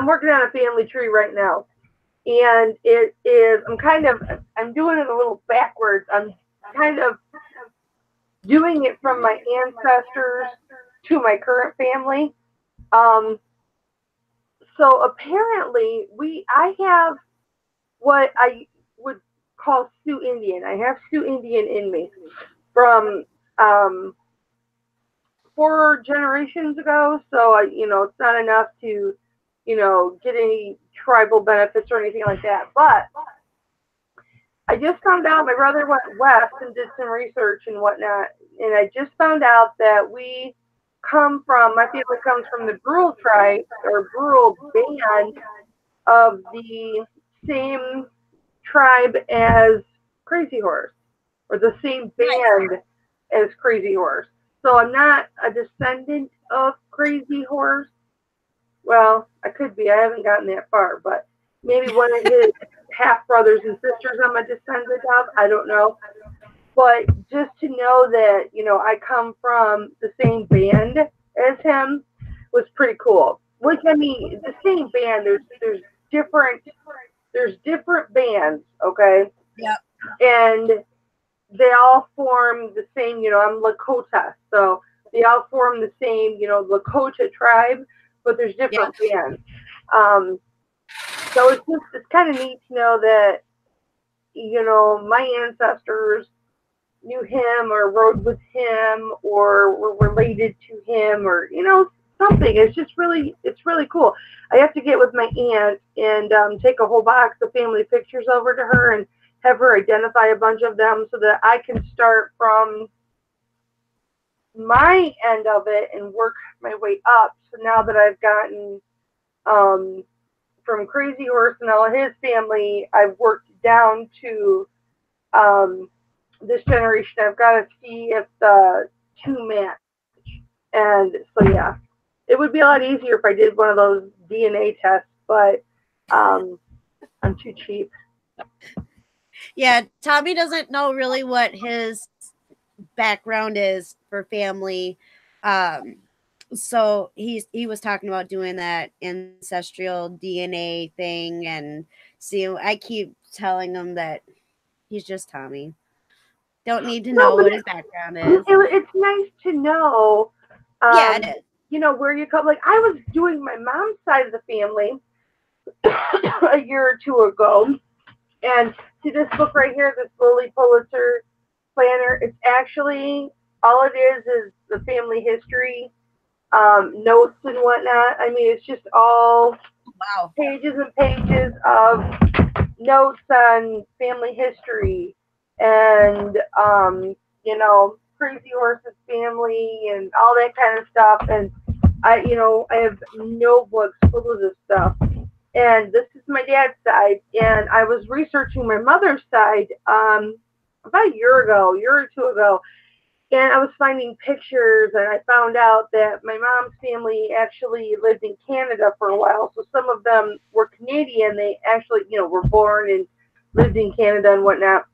working on a family tree right now, and it is. I'm doing it a little backwards. I'm kind of doing it from my ancestors to my current family. So apparently, I have what I would call Sioux Indian. I have Sioux Indian in me from 4 generations ago. So it's not enough to, get any tribal benefits or anything like that. But I just found out my brother went west and did some research and whatnot, and I just found out that my family comes from the Brule tribe or Brule band of the same tribe as Crazy Horse, or the same band as Crazy Horse. So I'm not a descendant of Crazy Horse. Well, I could be. I haven't gotten that far, but maybe one of his half brothers and sisters I'm a descendant of. I don't know. But just to know that, I come from the same band as him was pretty cool. Which, I mean, the same band, there's different bands, okay? Yep. And they all form the same, I'm Lakota. So they all form the same, Lakota tribe, but there's different bands. So it's kind of neat to know that, my ancestors knew him or rode with him or were related to him or, something. It's really cool. I have to get with my aunt and take a whole box of family pictures over to her and have her identify a bunch of them so that I can start from my end of it and work my way up. So now that I've gotten from Crazy Horse and all of his family, I've worked down to this generation. I've got to see if the two match. And so, yeah, it would be a lot easier if I did one of those DNA tests, but I'm too cheap. Yeah, Tommy doesn't know really what his background is for family. So he was talking about doing that ancestral DNA thing, and see, I keep telling him that he's just Tommy. Don't need to know what his background is. It's nice to know. Yeah, it is. Where you come. Like I was doing my mom's side of the family a year or two ago, and see this book right here, this Lily Pulitzer planner. It's actually all it is the family history, notes and whatnot. I mean, it's just all pages and pages of notes on family history and Crazy Horse's family and all that kind of stuff. And I have notebooks full of this stuff. And this is my dad's side. And I was researching my mother's side about a year or two ago, and I was finding pictures, and I found out that my mom's family actually lived in Canada for a while. So some of them were Canadian. They actually, were born and lived in Canada and whatnot.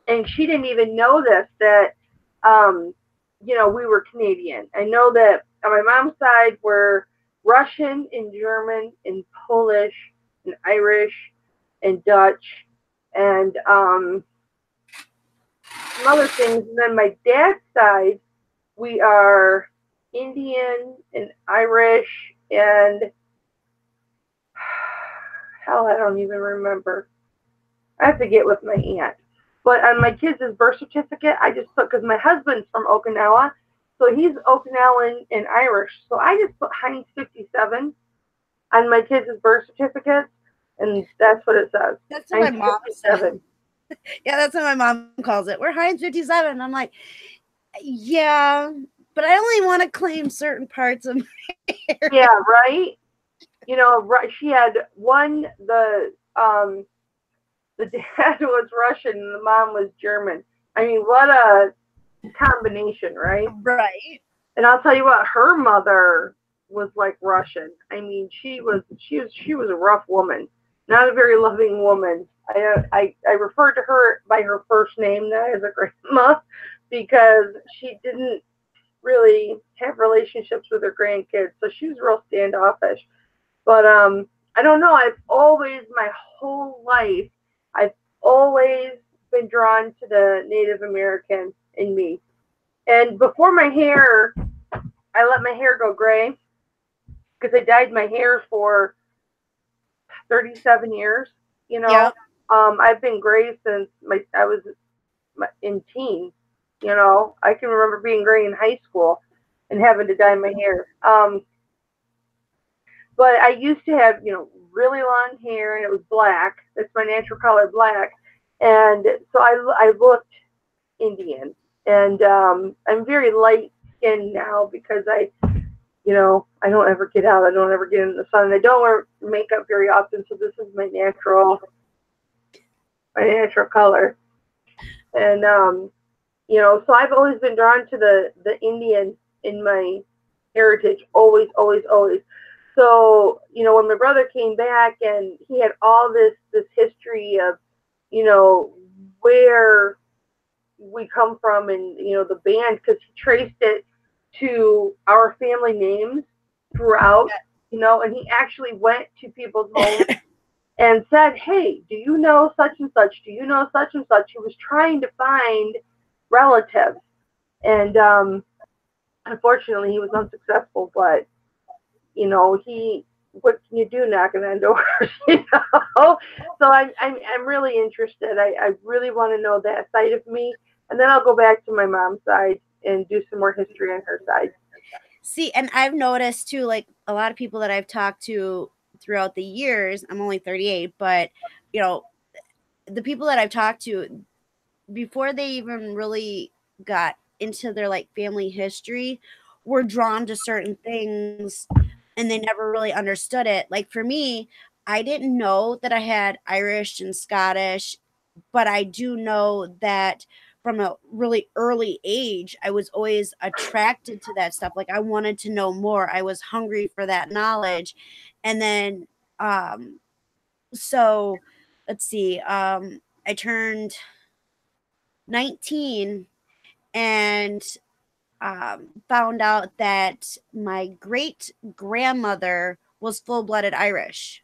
And she didn't even know this, that, we were Canadian. I know that on my mom's side, we're Russian and German and Polish and Irish and Dutch and some other things. And then my dad's side, we are Indian and Irish and hell, I don't even remember. I have to get with my aunt. But on my kids' birth certificate, I just put, because my husband's from Okinawa, so he's Okinawan and Irish. So I just put Heinz 57 on my kids' birth certificates, and that's what it says. That's what Heinz my mom 57. said. Yeah, that's what my mom calls it. We're Heinz 57. I'm like, yeah, but I only want to claim certain parts of my hair. Yeah, right? She had one, the dad was Russian and the mom was German. I mean, what a combination, right? Right. And I'll tell you what, her mother was like Russian. I mean, she was a rough woman, not a very loving woman. I referred to her by her first name now as a grandma because she didn't really have relationships with her grandkids, so she was real standoffish. But I don't know. I've always, my whole life, I've always been drawn to the Native American in me. And before my hair, I let my hair go gray because I dyed my hair for 37 years. Yep. I've been gray since I was in teens. I can remember being gray in high school and having to dye my hair. But I used to have, really long hair, and it was black. That's my natural color, black. And so I looked Indian. And I'm very light skinned now because I don't ever get out. I don't ever get in the sun. And I don't wear makeup very often, so this is my natural color. And so I've always been drawn to the Indian in my heritage, always, always, always. So, when my brother came back and he had all this history of, where we come from and, the band, because he traced it to our family names throughout, and he actually went to people's homes and said, hey, do you know such and such? Do you know such and such? He was trying to find relatives. And unfortunately, he was unsuccessful, but what can you do knocking on doors, So I'm really interested. I really want to know that side of me, and then I'll go back to my mom's side and do some more history on her side. See, and I've noticed too, like a lot of people that I've talked to throughout the years, I'm only 38, but the people that I've talked to before they even really got into their like family history were drawn to certain things and they never really understood it. Like for me, I didn't know that I had Irish and Scottish, but I do know that from a really early age, I was always attracted to that stuff. Like I wanted to know more. I was hungry for that knowledge. And then, so let's see, I turned 19 and found out that my great grandmother was full-blooded Irish.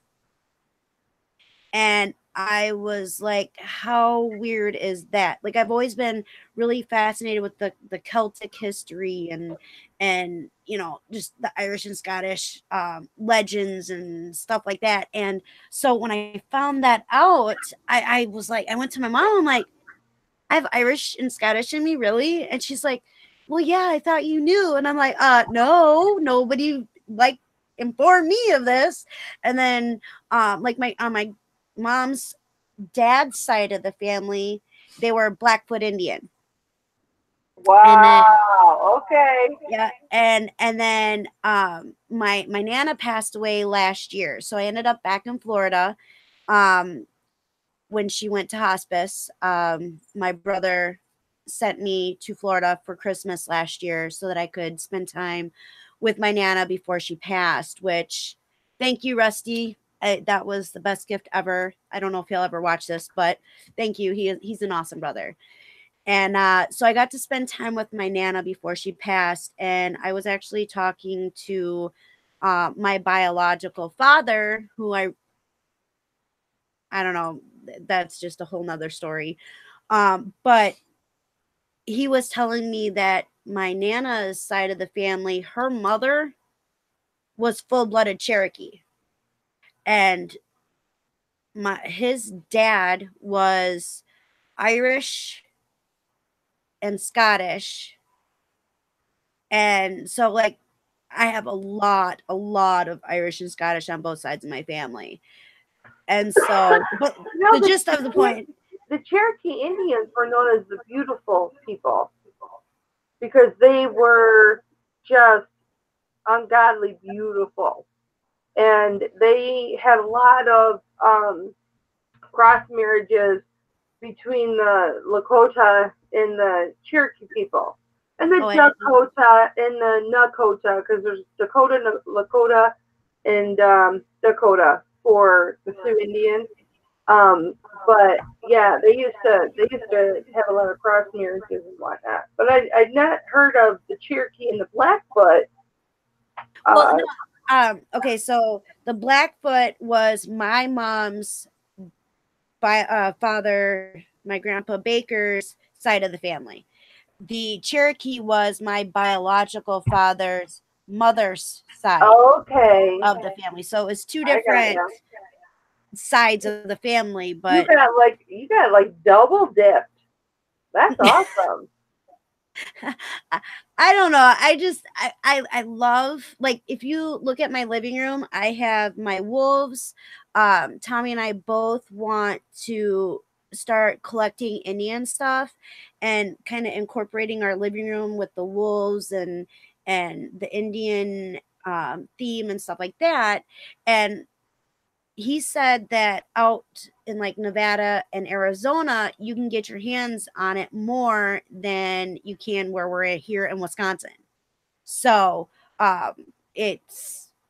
And I was like, how weird is that? Like I've always been really fascinated with the Celtic history and just the Irish and Scottish legends and stuff like that. And so when I found that out, I was like, I went to my mom, I'm like, I have Irish and Scottish in me, really? And she's like, well, yeah, I thought you knew. And I'm like, no, nobody like informed me of this. And then like my mom's dad's side of the family, they were Blackfoot Indian. Wow. Okay. Yeah, and then my Nana passed away last year, so I ended up back in Florida. When when she went to hospice, my brother sent me to Florida for Christmas last year so that I could spend time with my Nana before she passed, which thank you, Rusty. That was the best gift ever. I don't know if he'll ever watch this, but thank you. He's an awesome brother. And so I got to spend time with my Nana before she passed. And I was actually talking to my biological father, who I don't know, that's just a whole nother story. But he was telling me that my Nana's side of the family, her mother was full-blooded Cherokee. And his dad was Irish and Scottish. And so like I have a lot of Irish and Scottish on both sides of my family. And so but No, the gist of the point, the Cherokee Indians were known as the beautiful people because they were just ungodly beautiful. And they had a lot of cross marriages between the Lakota and the Cherokee people. And the Dakota and the Nakota, because there's Dakota, Lakota, and Dakota for the Sioux Indians. But yeah, they used to have a lot of cross marriages and whatnot. But I'd not heard of the Cherokee and the Blackfoot. Well, no, okay, so the Blackfoot was my mom's father, my grandpa Baker's side of the family. The Cherokee was my biological father's mother's side of the family. So it's two different sides of the family, but you got like double dipped. That's awesome. I don't know. I love, like, if you look at my living room, I have my wolves. Tommy and I both want to start collecting Indian stuff and kind of incorporating our living room with the wolves and the Indian theme and stuff like that. And he said that out in like Nevada and Arizona, you can get your hands on it more than you can where we're at here in Wisconsin. So I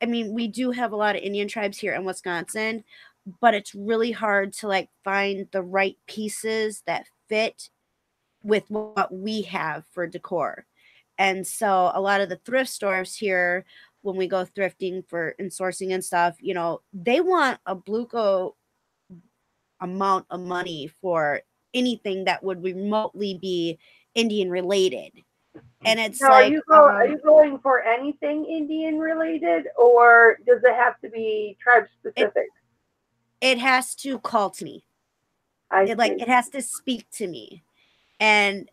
mean, we do have a lot of Indian tribes here in Wisconsin, but it's really hard to like find the right pieces that fit with what we have for decor. And so a lot of the thrift stores here, when we go thrifting for and sourcing and stuff, you know, they want a Bluco amount of money for anything that would remotely be Indian related. And it's now, like, are you going for anything Indian related, or does it have to be tribe specific? It has to call to me. It has to speak to me. And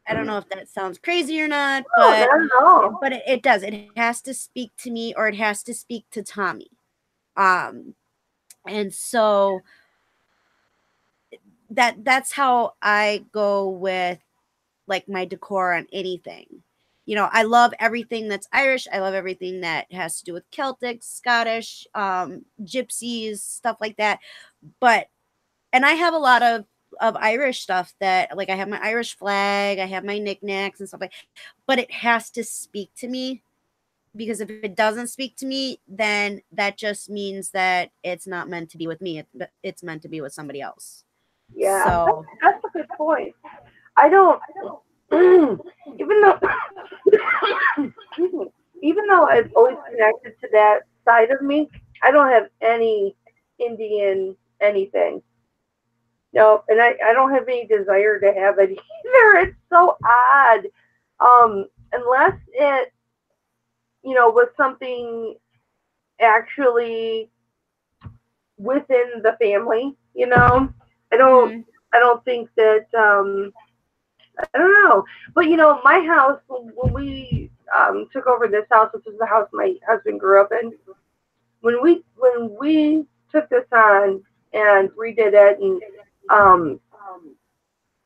I don't know if that sounds crazy or not, but it does. It has to speak to me, or it has to speak to Tommy. And so that's how I go with like my decor on anything. You know, I love everything that's Irish. I love everything that has to do with Celtic, Scottish, gypsies, stuff like that. And I have a lot of Irish stuff that, like, I have my Irish flag, I have my knickknacks and stuff like that, but it has to speak to me, because if it doesn't speak to me, then that just means that it's not meant to be with me. It's meant to be with somebody else. Yeah, so that's a good point. I don't, even though, excuse me, even though I've always connected to that side of me, I don't have any Indian anything. No, and I don't have any desire to have it either. It's so odd. Unless it, you know, was something actually within the family, you know. I don't think that I don't know. But you know, my house, when we took over this house, which is the house my husband grew up in, when we took this on and redid it, and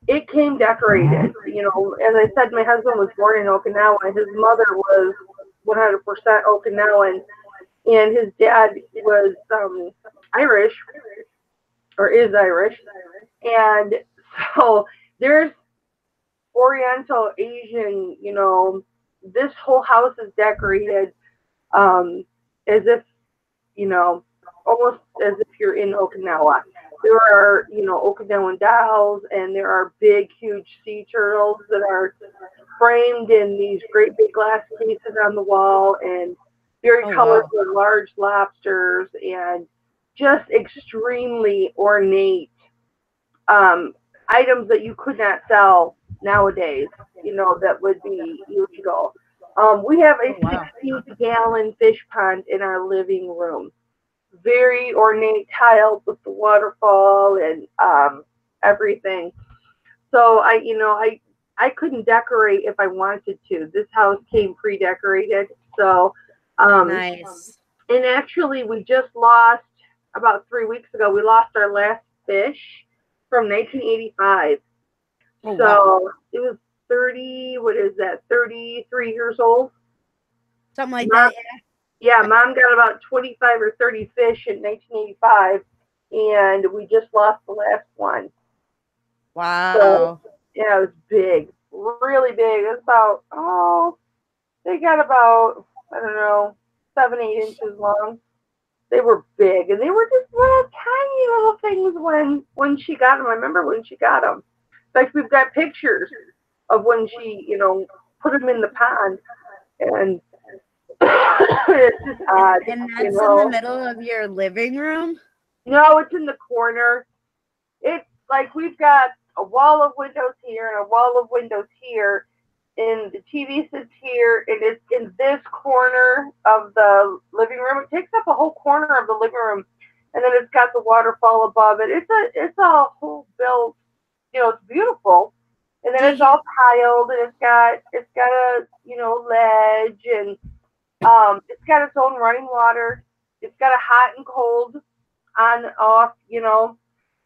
it came decorated, you know. As I said, my husband was born in Okinawa. His mother was 100% Okinawan, and his dad was Irish. or is Irish. And so there's Oriental, Asian, this whole house is decorated as if, almost as if you're in Okinawa. There are, Okinawan dolls, and there are big, huge sea turtles that are framed in these great big glass cases on the wall, and very colorful large lobsters, and just extremely ornate items that you could not sell nowadays, that would be illegal. We have a 16-gallon fish pond in our living room. Very ornate tiled with the waterfall and everything. So I couldn't decorate if I wanted to. This house came pre-decorated. So nice. And actually we just lost, about 3 weeks ago, we lost our last fish from 1985. Oh, so wow. It was 33 years old. Something like that. Yeah, Mom got about 25 or 30 fish in 1985, and we just lost the last one. Wow. So, yeah, it was big, really big. It was about, they got about, I don't know, 7, 8 inches long. They were big, and they were just little tiny little things when she got them. I remember when she got them. In fact, we've got pictures of when she, put them in the pond, and it's just odd. And that's in the middle of your living room? No, it's in the corner. It's like we've got a wall of windows here and a wall of windows here, and the TV sits here, and it's in this corner of the living room. It takes up a whole corner of the living room, and then it's got the waterfall above it. It's a whole built, it's beautiful, and then it's all tiled, and it's got a ledge, and it's got its own running water. It's got a hot and cold on and off,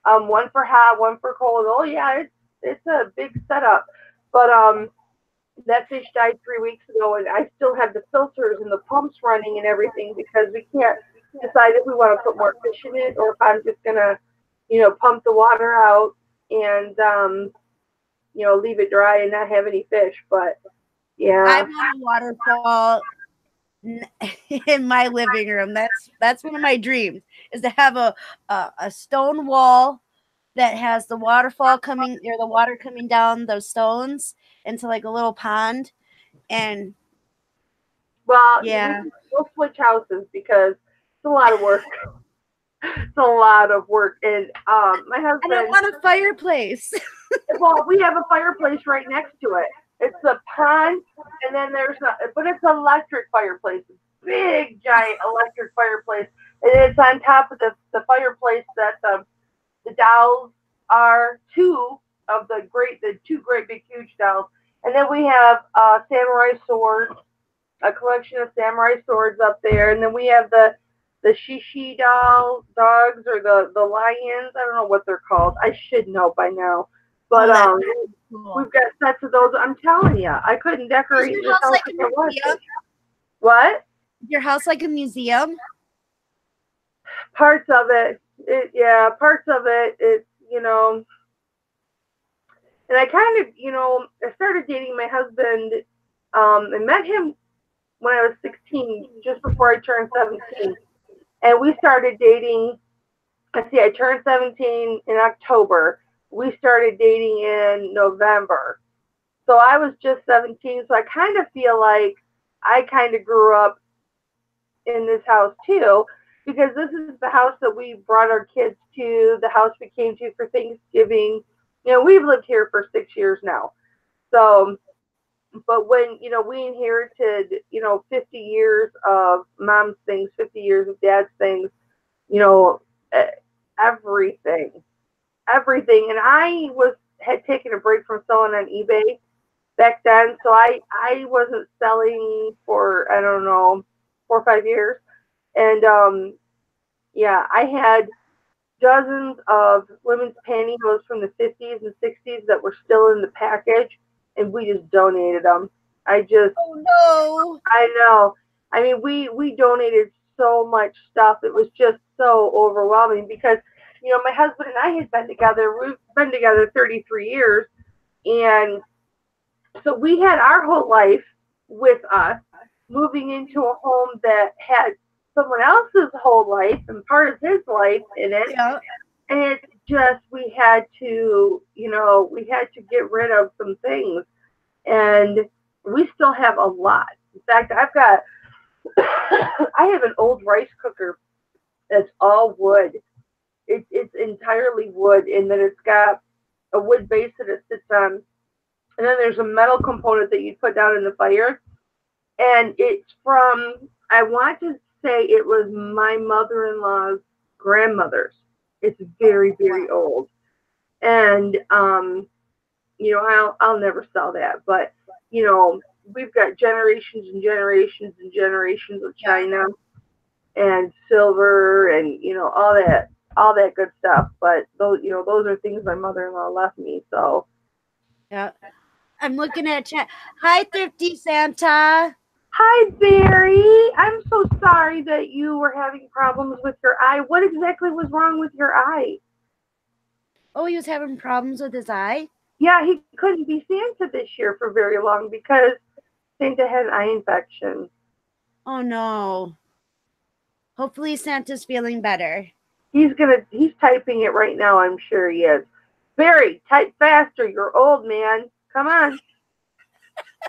one for hot, one for cold. Oh yeah, it's a big setup. But that fish died 3 weeks ago, and I still have the filters and the pumps running and everything, because we can't decide if we want to put more fish in it or if I'm just gonna, pump the water out and leave it dry and not have any fish. But yeah, I want a waterfall in my living room. That's one of my dreams, is to have a stone wall that has the waterfall coming, or the water coming down those stones into like a little pond. And yeah, we'll switch houses because it's a lot of work. It's a lot of work. And my husband, I don't want a fireplace. Well, we have a fireplace right next to it. It's a pond, and then but it's an electric fireplace. Big, giant electric fireplace. And it's on top of the fireplace that the dolls are, two great big huge dolls. And then we have samurai swords, a collection of samurai swords up there. And then we have the shishi dogs, or the lions. I don't know what they're called. I should know by now. But we've got sets of those. I'm telling you, I couldn't decorate Is this your house house like if a I wanted. museum? What? Your house like a museum? Parts of it. Parts of it. It's, and I kind of, I started dating my husband. I met him when I was 16, just before I turned 17. And we started dating. I turned 17 in October. We started dating in November. So I was just 17. So I kind of feel like I kind of grew up in this house too, because this is the house that we brought our kids to, the house we came to for Thanksgiving. We've lived here for 6 years now. So, but when, we inherited, 50 years of mom's things, 50 years of dad's things, everything. And I had taken a break from selling on eBay back then. So I wasn't selling for, I don't know, 4 or 5 years. And I had dozens of women's pantyhose from the 50s and 60s that were still in the package, and we just donated them. Oh no. I know. I mean, we donated so much stuff. It was just so overwhelming because, my husband and I had been together. We've been together 33 years. And so we had our whole life with us, moving into a home that had someone else's whole life and part of his life in it. Yeah. And it's just, we had to get rid of some things. And we still have a lot. In fact, I have an old rice cooker that's all wood. It's entirely wood, and then it's got a wood base that it sits on. And then there's a metal component that you put down in the fire. And it's from, I want to say it was my mother-in-law's grandmother's. It's very, very old. And, I'll never sell that. But, we've got generations and generations and generations of china and silver and, all that good stuff. But those are things my mother-in-law left me. So. Yeah. I'm looking at chat. Hi, Thrifty Santa. Hi, Barry. I'm so sorry that you were having problems with your eye. What exactly was wrong with your eye? Oh, he was having problems with his eye? Yeah, he couldn't be Santa this year for very long because Santa had an eye infection. Oh, no. Hopefully Santa's feeling better. He's typing it right now. I'm sure he is. Barry, type faster. You're old, man. Come on.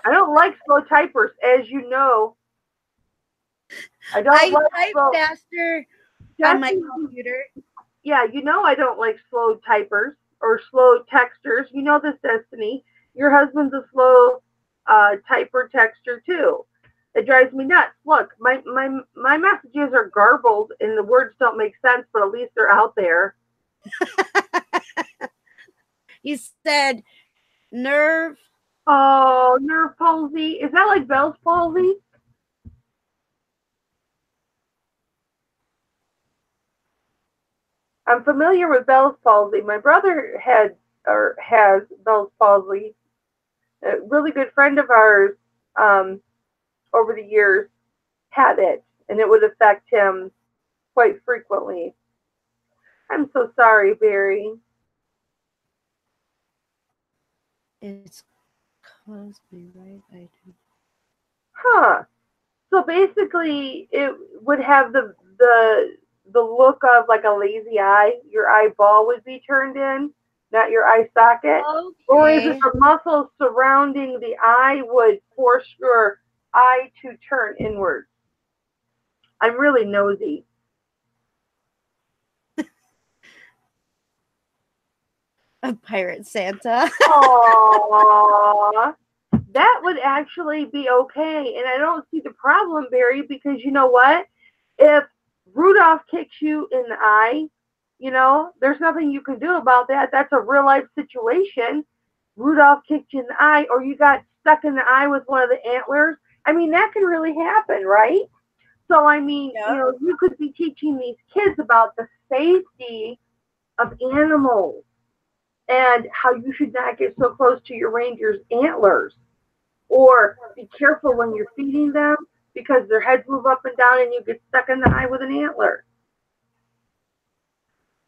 I don't like slow typers, as you know. I type faster on my computer. Yeah, I don't like slow typers or slow texters. You know this, Destiny. Your husband's a slow typer texter too. It drives me nuts. Look, my messages are garbled and the words don't make sense, but at least they're out there. He said nerve. Oh, nerve palsy. Is that like Bell's palsy? I'm familiar with Bell's palsy. My brother has Bell's palsy. A really good friend of ours over the years had it, and it would affect him quite frequently. I'm so sorry, Barry. It's close me right item. Huh. So basically, it would have the look of like a lazy eye. Your eyeball would be turned in, not your eye socket. Okay. Or is it the muscles surrounding the eye would force your eye to turn inward? I'm really nosy. A pirate Santa. Aww. That would actually be okay. And I don't see the problem, Barry, because you know what? If Rudolph kicks you in the eye, there's nothing you can do about that. That's a real life situation. Rudolph kicked you in the eye, or you got stuck in the eye with one of the antlers. I mean, that can really happen, right? So, I mean, you could be teaching these kids about the safety of animals and how you should not get so close to your reindeer's antlers. Or be careful when you're feeding them because their heads move up and down and you get stuck in the eye with an antler.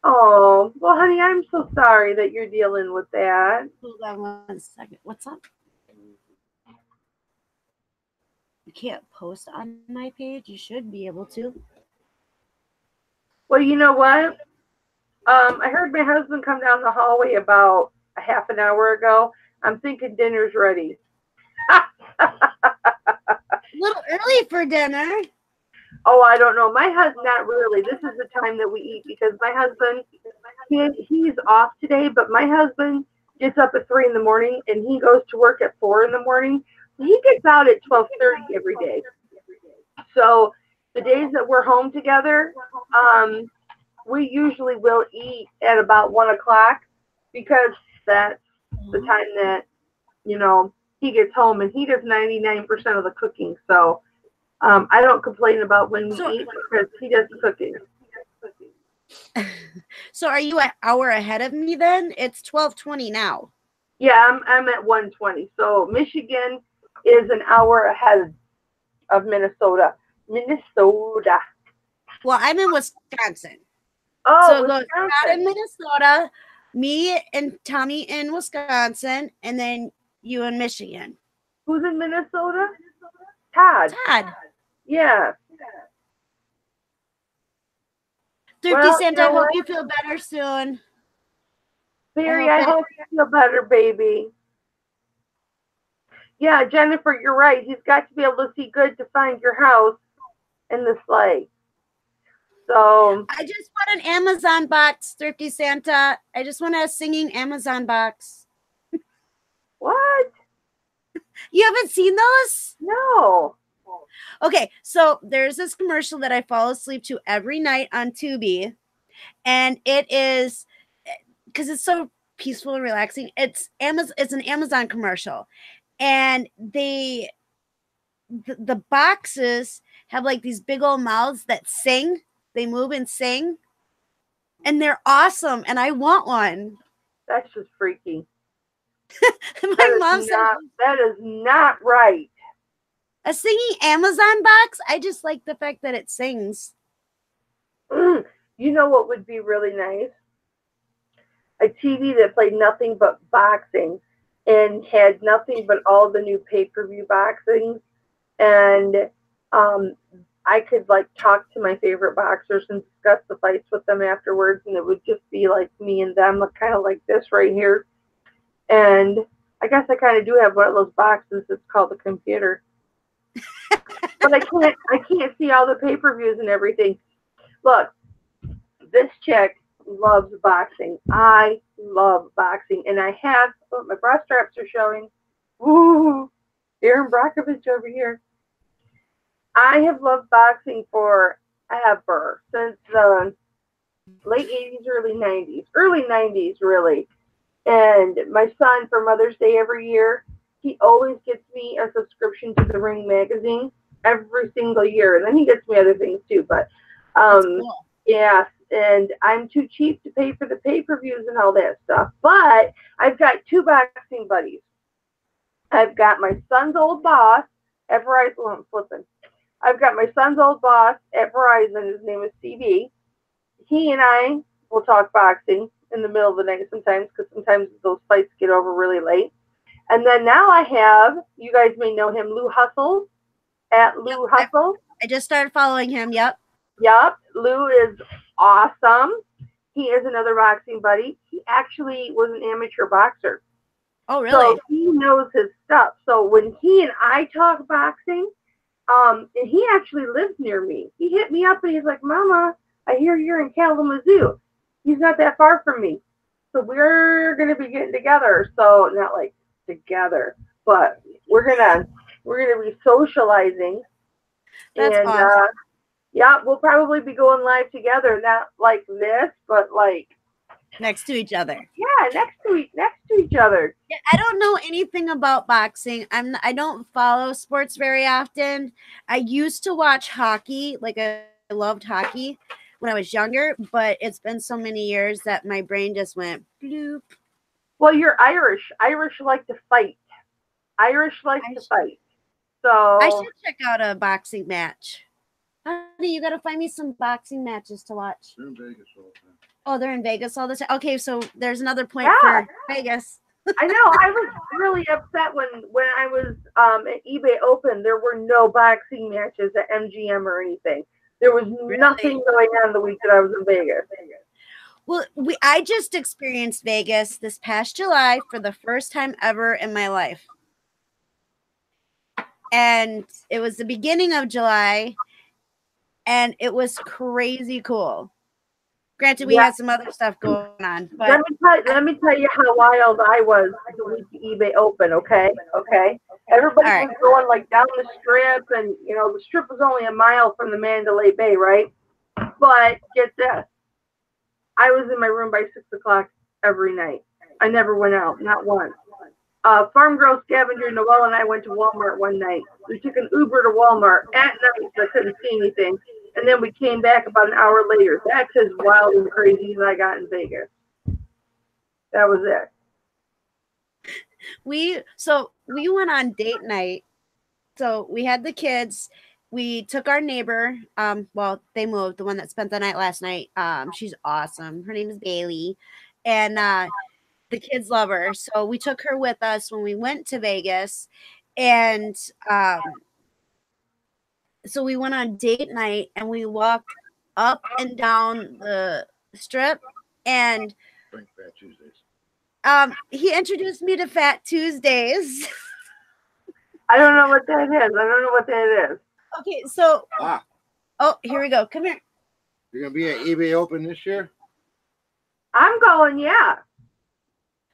Oh, well, honey, I'm so sorry that you're dealing with that. Hold on 1 second. What's up? You can't post on my page. You should be able to. Well, you know what? I heard my husband come down the hallway about a half an hour ago. I'm thinking dinner's ready. A little early for dinner. Oh, I don't know. My husband, not really. This is the time that we eat because my husband, he's off today, but my husband gets up at 3 in the morning and he goes to work at 4 in the morning. He gets out at 12:30 every day. So the days that we're home together, we usually will eat at about 1 o'clock because that's the time that, he gets home, and he does 99% of the cooking. So I don't complain about when we eat because he does the cooking. So are you an hour ahead of me then? It's 12:20 now. Yeah, I'm at 1:20. So Michigan is an hour ahead of Minnesota. Well, I'm in Wisconsin. Oh, So it goes Wisconsin. Scott in Minnesota, me and Tommy in Wisconsin, and then you in Michigan. Who's in Minnesota? Todd. Todd. Yeah. Thrifty Well, Santa, you I know hope what? you feel better soon. Barry, I hope you feel better, baby. Yeah, Jennifer, you're right. He's got to be able to see good to find your house in the sleigh. So I just want an Amazon box, Thrifty Santa. I just want a singing Amazon box. what? You haven't seen those? No. Okay, so there's this commercial that I fall asleep to every night on Tubi, and it is because it's so peaceful and relaxing. It's an Amazon commercial, and the boxes have like these big old mouths that sing. They move and sing, and they're awesome. And I want one. That's just freaky. My mom said that is not right. a singing Amazon box. I just like the fact that it sings. You know what would be really nice? A TV that played nothing but boxing and had nothing but all the new pay-per-view boxing, and I could like talk to my favorite boxers and discuss the fights with them afterwards, and it would just be like me and them, kind of like this right here. And I guess I kind of do have one of those boxes. It's called the computer, but I can't see all the pay-per-views and everything. Look, this chick loves boxing. I love boxing, and I have my bra straps are showing. Ooh, Aaron Brockovich over here. I have loved boxing forever, since the late 80s, early 90s, really. And my son, for Mother's Day every year, he always gets me a subscription to the Ring magazine every single year. And then he gets me other things too. But Cool. yeah, and I'm too cheap to pay for the pay-per-views and all that stuff. But I've got two boxing buddies. I've got my son's old boss at Verizon. Oh, I'm flipping. I've got my son's old boss at Verizon. His name is CB. He and I will talk boxing in the middle of the night sometimes, because sometimes those fights get over really late. And then now I have, you guys may know him, Lou Hustle at Lou Hustle. I just started following him. Yep. Lou is awesome. He is another boxing buddy. He actually was an amateur boxer. Oh, really? So he knows his stuff. So when he and I talk boxing, and he actually lives near me. He hit me up and he's like, Mama, I hear you're in Kalamazoo. He's not that far from me. So we're going to be getting together. So not like together, but we're going to be socializing. That's and awesome. Yeah, we'll probably be going live together, not like this, but like next to each other. Yeah, next to each other. Yeah, I don't know anything about boxing. I don't follow sports very often. I used to watch hockey, like I loved hockey when I was younger, but it's been so many years that my brain just went bloop. Well, you're Irish. Irish like to fight. So I should check out a boxing match. Honey, you got to find me some boxing matches to watch. They're in Vegas all the time. Oh, they're in Vegas all the time. Okay, so there's another point for Vegas. I know. I was really upset when I was at eBay Open. There were no boxing matches at MGM or anything. There was nothing going on the week that I was in Vegas. Well, I just experienced Vegas this past July for the first time ever in my life. And it was the beginning of July, and it was crazy cool. Granted, we had some other stuff going on. But let me tell you how wild I was the week eBay Open, okay? Everybody was going like down the strip, and the strip was only a mile from the Mandalay Bay, right? But get this. I was in my room by 6 o'clock every night. I never went out, not once. Farm Girl Scavenger Noelle and I went to Walmart one night. We took an Uber to Walmart at night, so I couldn't see anything. And then we came back about an hour later. That's as wild and crazy as I got in Vegas. That was it. We went on date night. So we had the kids, we took our neighbor. Well, they moved. The one that spent the night last night. She's awesome. Her name is Bailey, and the kids love her. So we took her with us when we went to Vegas, and so we went on date night, and we walked up and down the strip, and Drink Fat Tuesdays. he introduced me to Fat Tuesdays. I don't know what that is. Okay, so Ah, oh, here we go. Come here. you're gonna be at eBay Open this year? I'm going, yeah.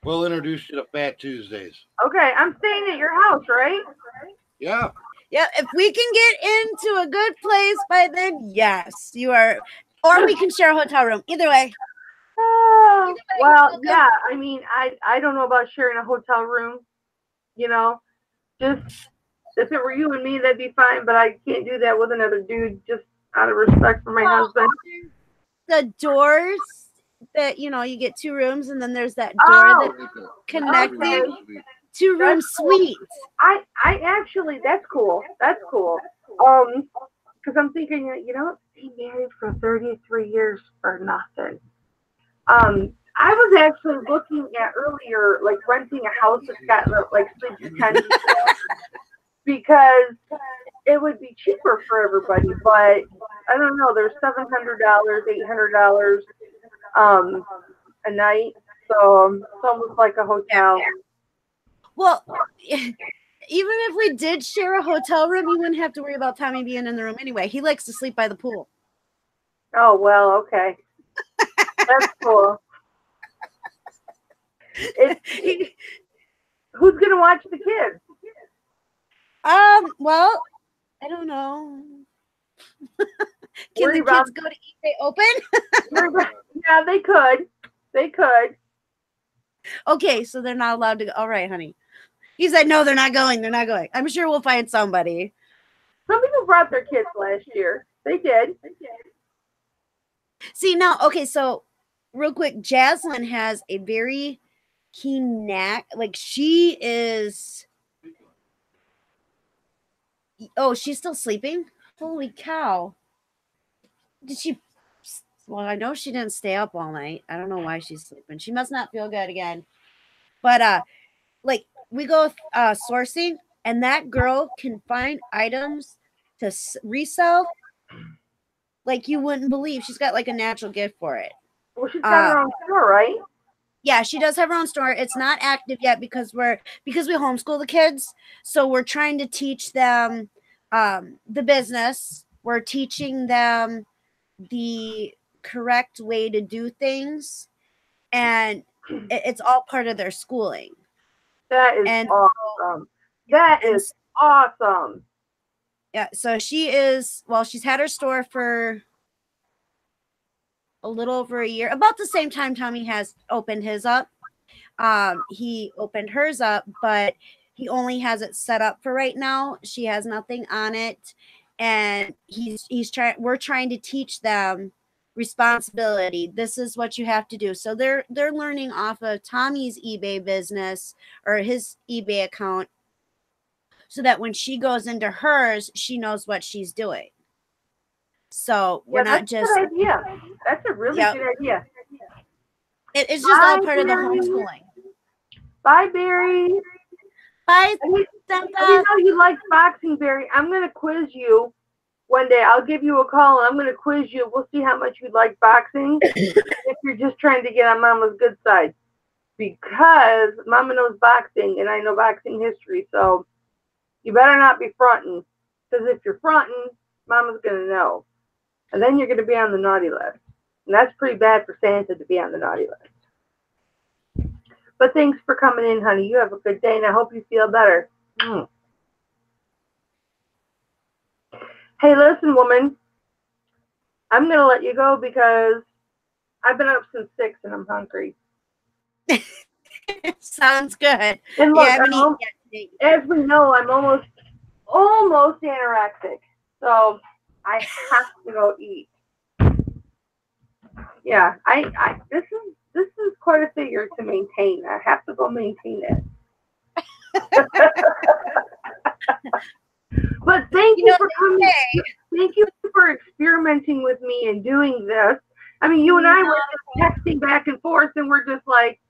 We'll introduce you to Fat Tuesdays. Okay, I'm staying at your house, right? Yeah. Yeah, if we can get into a good place by then, yes, you are. Or we can share a hotel room. Either way. Oh, well, welcome. yeah. I mean, I don't know about sharing a hotel room. You know, just if it were you and me, that'd be fine. But I can't do that with another dude, just out of respect for my husband. The doors that you get 2 rooms, and then there's that door that's connecting. Okay. 2-room suite. I actually, that's cool. That's cool. Because I'm thinking, be married for 33 years for nothing. I was actually looking at earlier, like renting a house that's got like sleep attendants because it would be cheaper for everybody. But I don't know. There's $700, $800 a night, so it's almost like a hotel. Well, even if we did share a hotel room, you wouldn't have to worry about Tommy being in the room anyway. He likes to sleep by the pool. Oh, well, okay. That's cool. Who's going to watch the kids? Well, I don't know. Can the kids go to eBay Open? Yeah, they could. They could. Okay, so they're not allowed to go. All right, honey. He said, no, they're not going. They're not going. I'm sure we'll find somebody. Some people brought their kids last year. They did. See, now, okay, so real quick, Jaslyn has a very keen knack. Like, she is... Oh, she's still sleeping? Holy cow. Did she... Well, I know she didn't stay up all night. I don't know why she's sleeping. She must not feel good again. But, like, we go sourcing, and that girl can find items to resell like you wouldn't believe. She's got like a natural gift for it. Well, she's got her own store, right? Yeah, she does have her own store. It's not active yet because we homeschool the kids, so we're trying to teach them the business. We're teaching them the correct way to do things, and it's all part of their schooling. That is awesome. That is awesome. Yeah, so she's had her store for a little over a year, about the same time Tommy has opened his up. He opened hers up, but he only has it set up for right now. She has nothing on it, and we're trying to teach them responsibility. This is what you have to do. So they're learning off of Tommy's eBay business or his eBay account, so that when she goes into hers, she knows what she's doing. So we're not just... That's a good idea. That's a really good idea. It's just all part of the homeschooling. Bye, Barry. Bye, Santa. I know you like boxing, Barry. I'm going to quiz you one day. I'll give you a call, and I'm going to quiz you. We'll see how much you like boxing if you're just trying to get on Mama's good side. Because Mama knows boxing, and I know boxing history, so you better not be fronting. Because if you're fronting, Mama's going to know. And then you're going to be on the naughty list. And that's pretty bad for Santa to be on the naughty list. But thanks for coming in, honey. You have a good day, and I hope you feel better. Hey, listen, woman. I'm going to let you go because I've been up since 6 and I'm hungry. Sounds good. And look, yeah, as we know, I'm almost anorexic. So I have to go eat. Yeah, this is quite a figure to maintain. I have to go maintain it. But thank you for coming. Hey. Thank you for experimenting with me and doing this. I mean, you and I were just texting back and forth, and we're just like,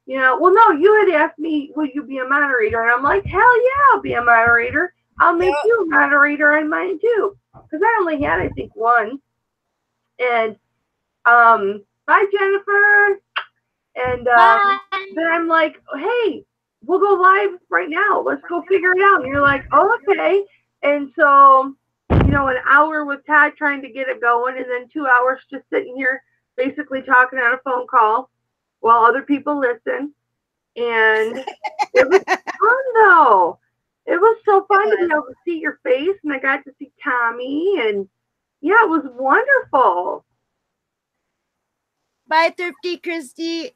you know, well, no, you had asked me, will you be a moderator? And I'm like, hell yeah, I'll be a moderator. I'll make you a moderator on mine too. Because I only had, I think, one. And bye, Jennifer. And then I'm like, hey, we'll go live right now. Let's go figure it out. And you're like, oh, okay. And so, you know, an hour with Todd trying to get it going, and then 2 hours just sitting here basically talking on a phone call while other people listen. And it was fun, though. It was so fun to be able to see your face, and I got to see Tommy, and yeah, it was wonderful. Bye, Thrifty Christy.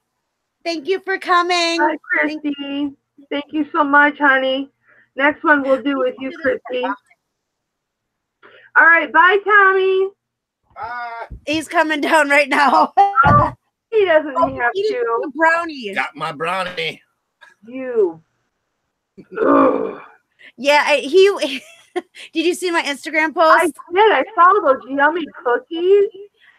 Thank you for coming. Bye, Christy. Thank you so much, honey. Next one we'll do with you, Christy. All right, bye, Tommy. He's coming down right now. Oh, he doesn't have to. Brownie. Got my brownie. You. Yeah, he. Did you see my Instagram post? I did. I saw those yummy cookies.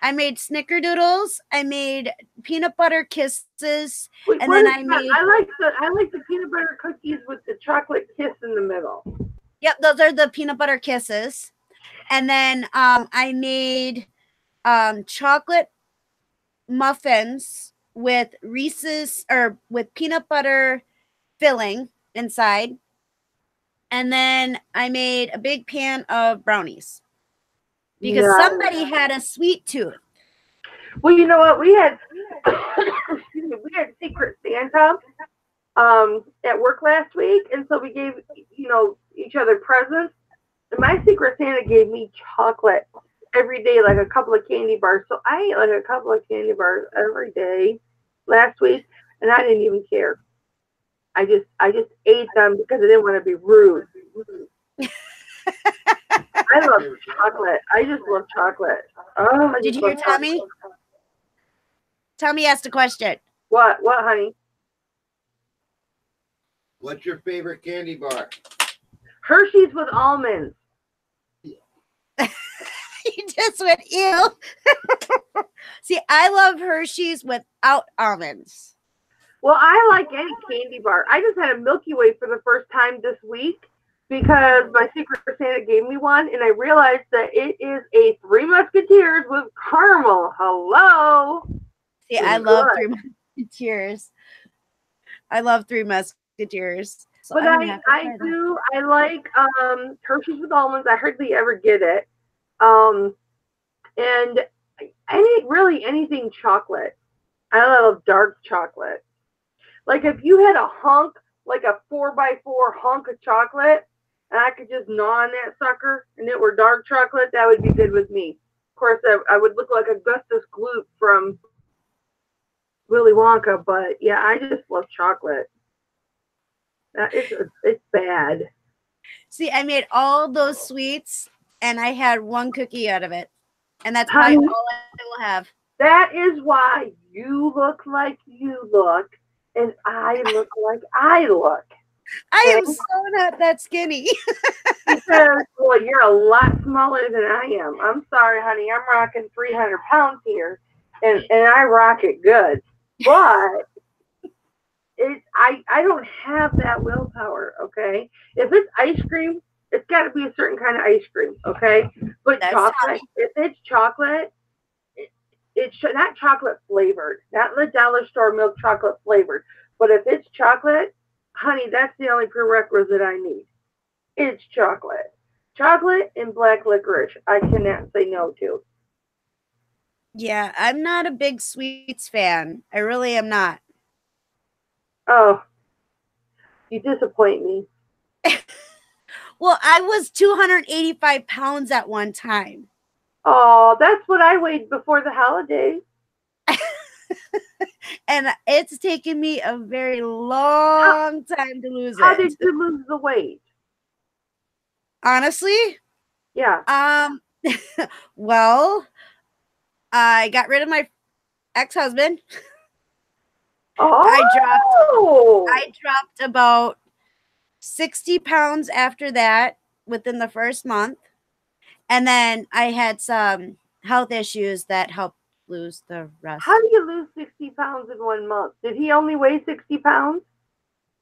I made snickerdoodles. I made peanut butter kisses, Wait, and then I like the peanut butter cookies with the chocolate kiss in the middle. Yep, those are the peanut butter kisses. And then I made chocolate muffins with Reese's or with peanut butter filling inside. And then I made a big pan of brownies because somebody had a sweet tooth. Well, you know what? We had we had Secret Santa at work last week, and so we gave each other presents. And my Secret Santa gave me chocolate every day, like a couple of candy bars. So I ate like a couple of candy bars every day last week, and I didn't even care. I just ate them because I didn't want to be rude. I love chocolate. I just love chocolate. Oh, did you hear Tommy? Tommy asked a question. What, honey? What's your favorite candy bar? Hershey's with almonds. He just went, ew. See, I love Hershey's without almonds. Well, I like any candy bar. I just had a Milky Way for the first time this week because my Secret Santa gave me one, and I realized that it is a Three Musketeers with caramel. Hello. See, I love Three Musketeers. I love Three Musketeers. So but I like Hershey's with almonds. I hardly ever get it. And anything chocolate. I love dark chocolate. Like if you had a hunk, like a 4x4 hunk of chocolate, and I could just gnaw on that sucker, and it were dark chocolate, that would be good with me. Of course, I would look like Augustus Gloop from Willy Wonka, but yeah, I just love chocolate. It's bad. See, I made all those sweets, and I had one cookie out of it, and that's probably all I will have. That is why you look like you look, and I look like I look. I am so not that skinny. Because, well, you're a lot smaller than I am. I'm sorry, honey. I'm rocking 300 pounds here, and I rock it good. But I don't have that willpower, okay? If it's ice cream, it's got to be a certain kind of ice cream, okay? But chocolate, if it's chocolate, it's not chocolate flavored, not the dollar store milk chocolate flavored. But if it's chocolate, honey, that's the only prerequisite I need. It's chocolate. Chocolate and black licorice, I cannot say no to. Yeah, I'm not a big sweets fan. I really am not. Oh, you disappoint me. Well, I was 285 pounds at one time. Oh, that's what I weighed before the holidays. And it's taken me a very long time to lose it. How did you lose the weight? Honestly? Yeah. Well, I got rid of my ex-husband. Oh. I dropped about 60 pounds after that. within the first month. And then I had some health issues that helped lose the rest. How do you lose 60 pounds in 1 month? Did he only weigh 60 pounds?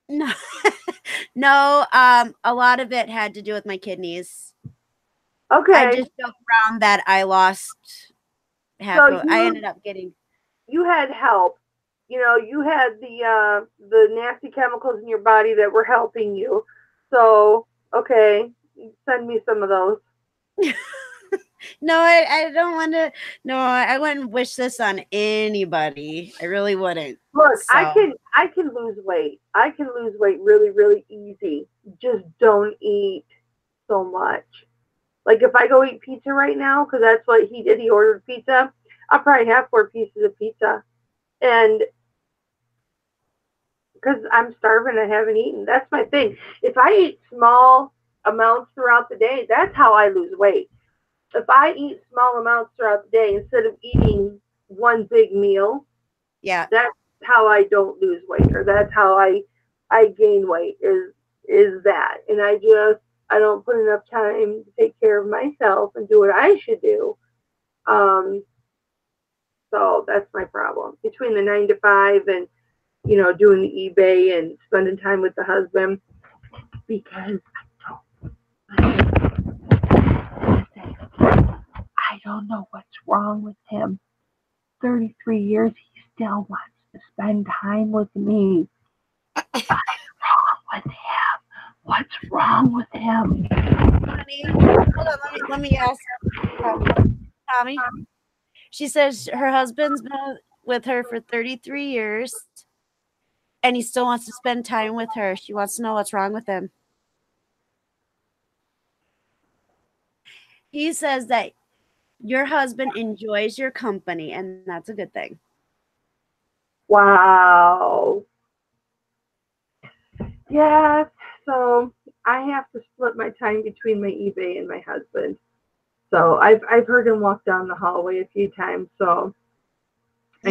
No, no. A lot of it had to do with my kidneys. Okay. I just joked around that I lost half. I ended up getting. You had help. You know, you had the nasty chemicals in your body that were helping you. So, okay, send me some of those. No, I don't want to. No, I wouldn't wish this on anybody. I really wouldn't. Look, So. I can lose weight. I can lose weight really, really easy. Just don't eat so much. Like if I go eat pizza right now, because that's what he did. He ordered pizza. I'll probably have 4 pieces of pizza, and because I'm starving, I haven't eaten. That's my thing. If I eat small amounts throughout the day, that's how I lose weight. If I eat small amounts throughout the day instead of eating one big meal, yeah, that's how I don't lose weight, or that's how I gain weight is that. And I don't put enough time to take care of myself and do what I should do. So that's my problem. Between the 9 to 5 and doing the eBay and spending time with the husband, because I don't know what's wrong with him. 33 years, he still wants to spend time with me. What's wrong with him? What's wrong with him? Honey, hold on. Let me ask Tommy. She says her husband's been with her for 33 years, and he still wants to spend time with her. She wants to know what's wrong with him. He says that your husband enjoys your company, and that's a good thing. Wow. Yeah, so I have to split my time between my eBay and my husband. So I've heard him walk down the hallway a few times. So I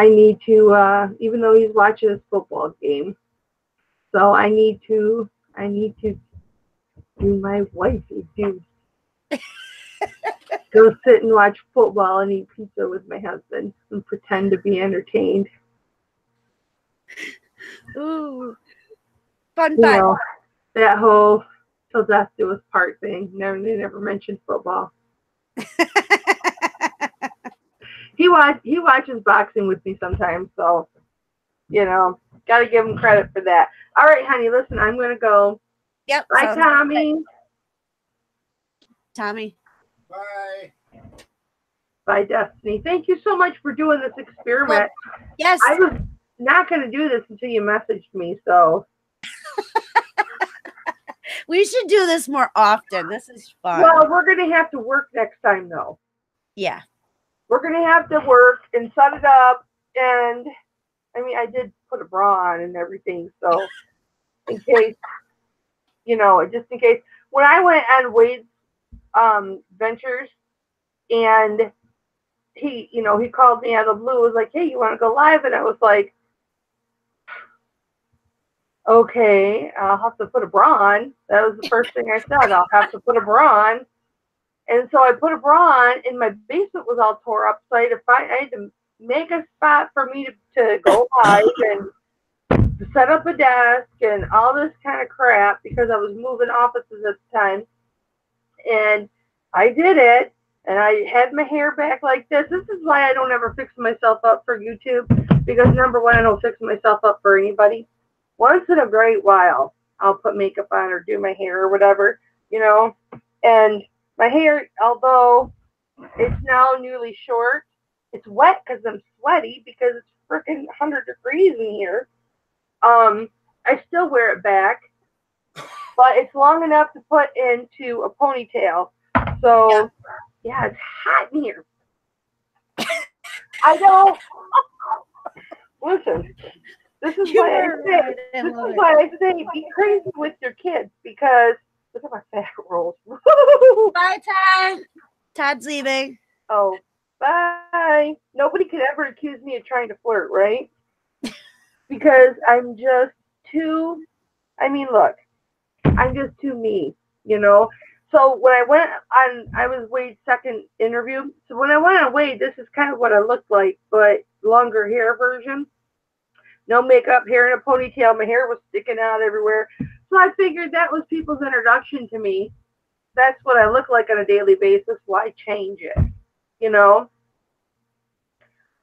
need to, even though he's watching his football game. So I need to do my wifey duty. Go sit and watch football and eat pizza with my husband and pretend to be entertained. Ooh, fun. You know, that whole till death do us part thing. They never mentioned football. He watches boxing with me sometimes, so got to give him credit for that. All right, honey, listen, I'm gonna go. Yep. Bye, Tommy. Good. Tommy. Bye. Bye, Destiny. Thank you so much for doing this experiment. Well, yes. I was not going to do this until you messaged me, so. We should do this more often. This is fun. Well, we're going to have to work next time, though. Yeah. We're going to have to work and set it up. And, I mean, I did put a bra on and everything, so in case, just in case. When I went on Wade's Ventures, and he called me out of the blue, was like, hey, you want to go live? And I was like, okay, I'll have to put a bra on. That was the first thing I said. I'll have to put a bra on. And so I put a bra on, and my basement was all tore up. So I had to make a spot for me to go live and to set up a desk and all this kind of crap because I was moving offices at the time. And I did it. And I had my hair back like this. This is why I don't ever fix myself up for YouTube. Because number one, I don't fix myself up for anybody. Once in a great while, I'll put makeup on or do my hair or whatever, And my hair, although it's now newly short, it's wet because I'm sweaty because it's freaking 100 degrees in here. I still wear it back. But it's long enough to put into a ponytail. So... yeah, it's hot in here. I know. Listen, this is why I say be crazy with your kids because look at my fat rolls. Bye, Todd. Todd's leaving. Oh, bye. Nobody could ever accuse me of trying to flirt, right? Because I'm just too. I mean, look, I'm just too me, you know. So when I went on, I was Wade's second interview. So when I went on Wade, this is kind of what I looked like, but longer hair version. No makeup, hair in a ponytail. My hair was sticking out everywhere. So I figured that was people's introduction to me. That's what I look like on a daily basis. Why change it? You know?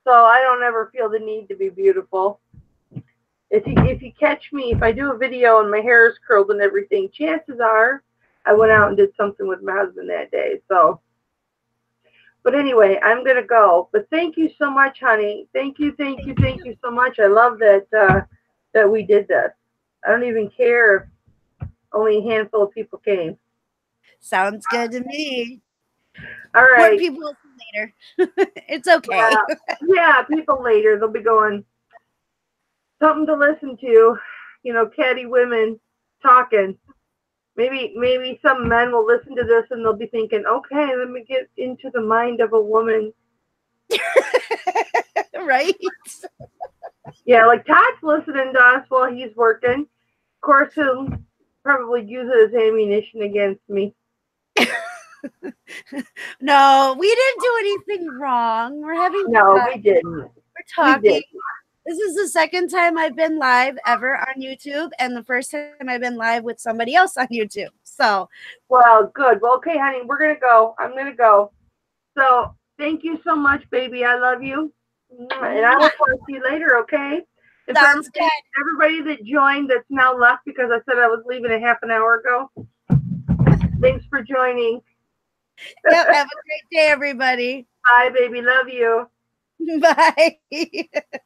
So I don't ever feel the need to be beautiful. If you catch me, if I do a video and my hair is curled and everything, chances are I went out and did something with my husband that day. So, but anyway, I'm gonna go. But thank you so much, honey. Thank you so much. I love that that we did this. I don't even care if only a handful of people came. Sounds good to me. All More right. people later. It's okay. Yeah, people later. They'll be going, something to listen to. You know, catty women talking. Maybe some men will listen to this and they'll be thinking, okay, let me get into the mind of a woman. Right? Yeah, like Todd's listening to us while he's working. Of course, he'll probably use it as ammunition against me. No, we didn't do anything wrong. We're having No, fun. we didn't. We're talking. We didn't. This is the second time I've been live ever on YouTube, and the first time I've been live with somebody else on YouTube. So, well, good. Well, okay, honey, we're gonna go. I'm gonna go. So, thank you so much, baby. I love you, and I will talk to you later. Okay. And sounds good. Everybody that joined that's now left because I said I was leaving a half an hour ago. Thanks for joining. Yep. Have a great day, everybody. Bye, baby. Love you. Bye.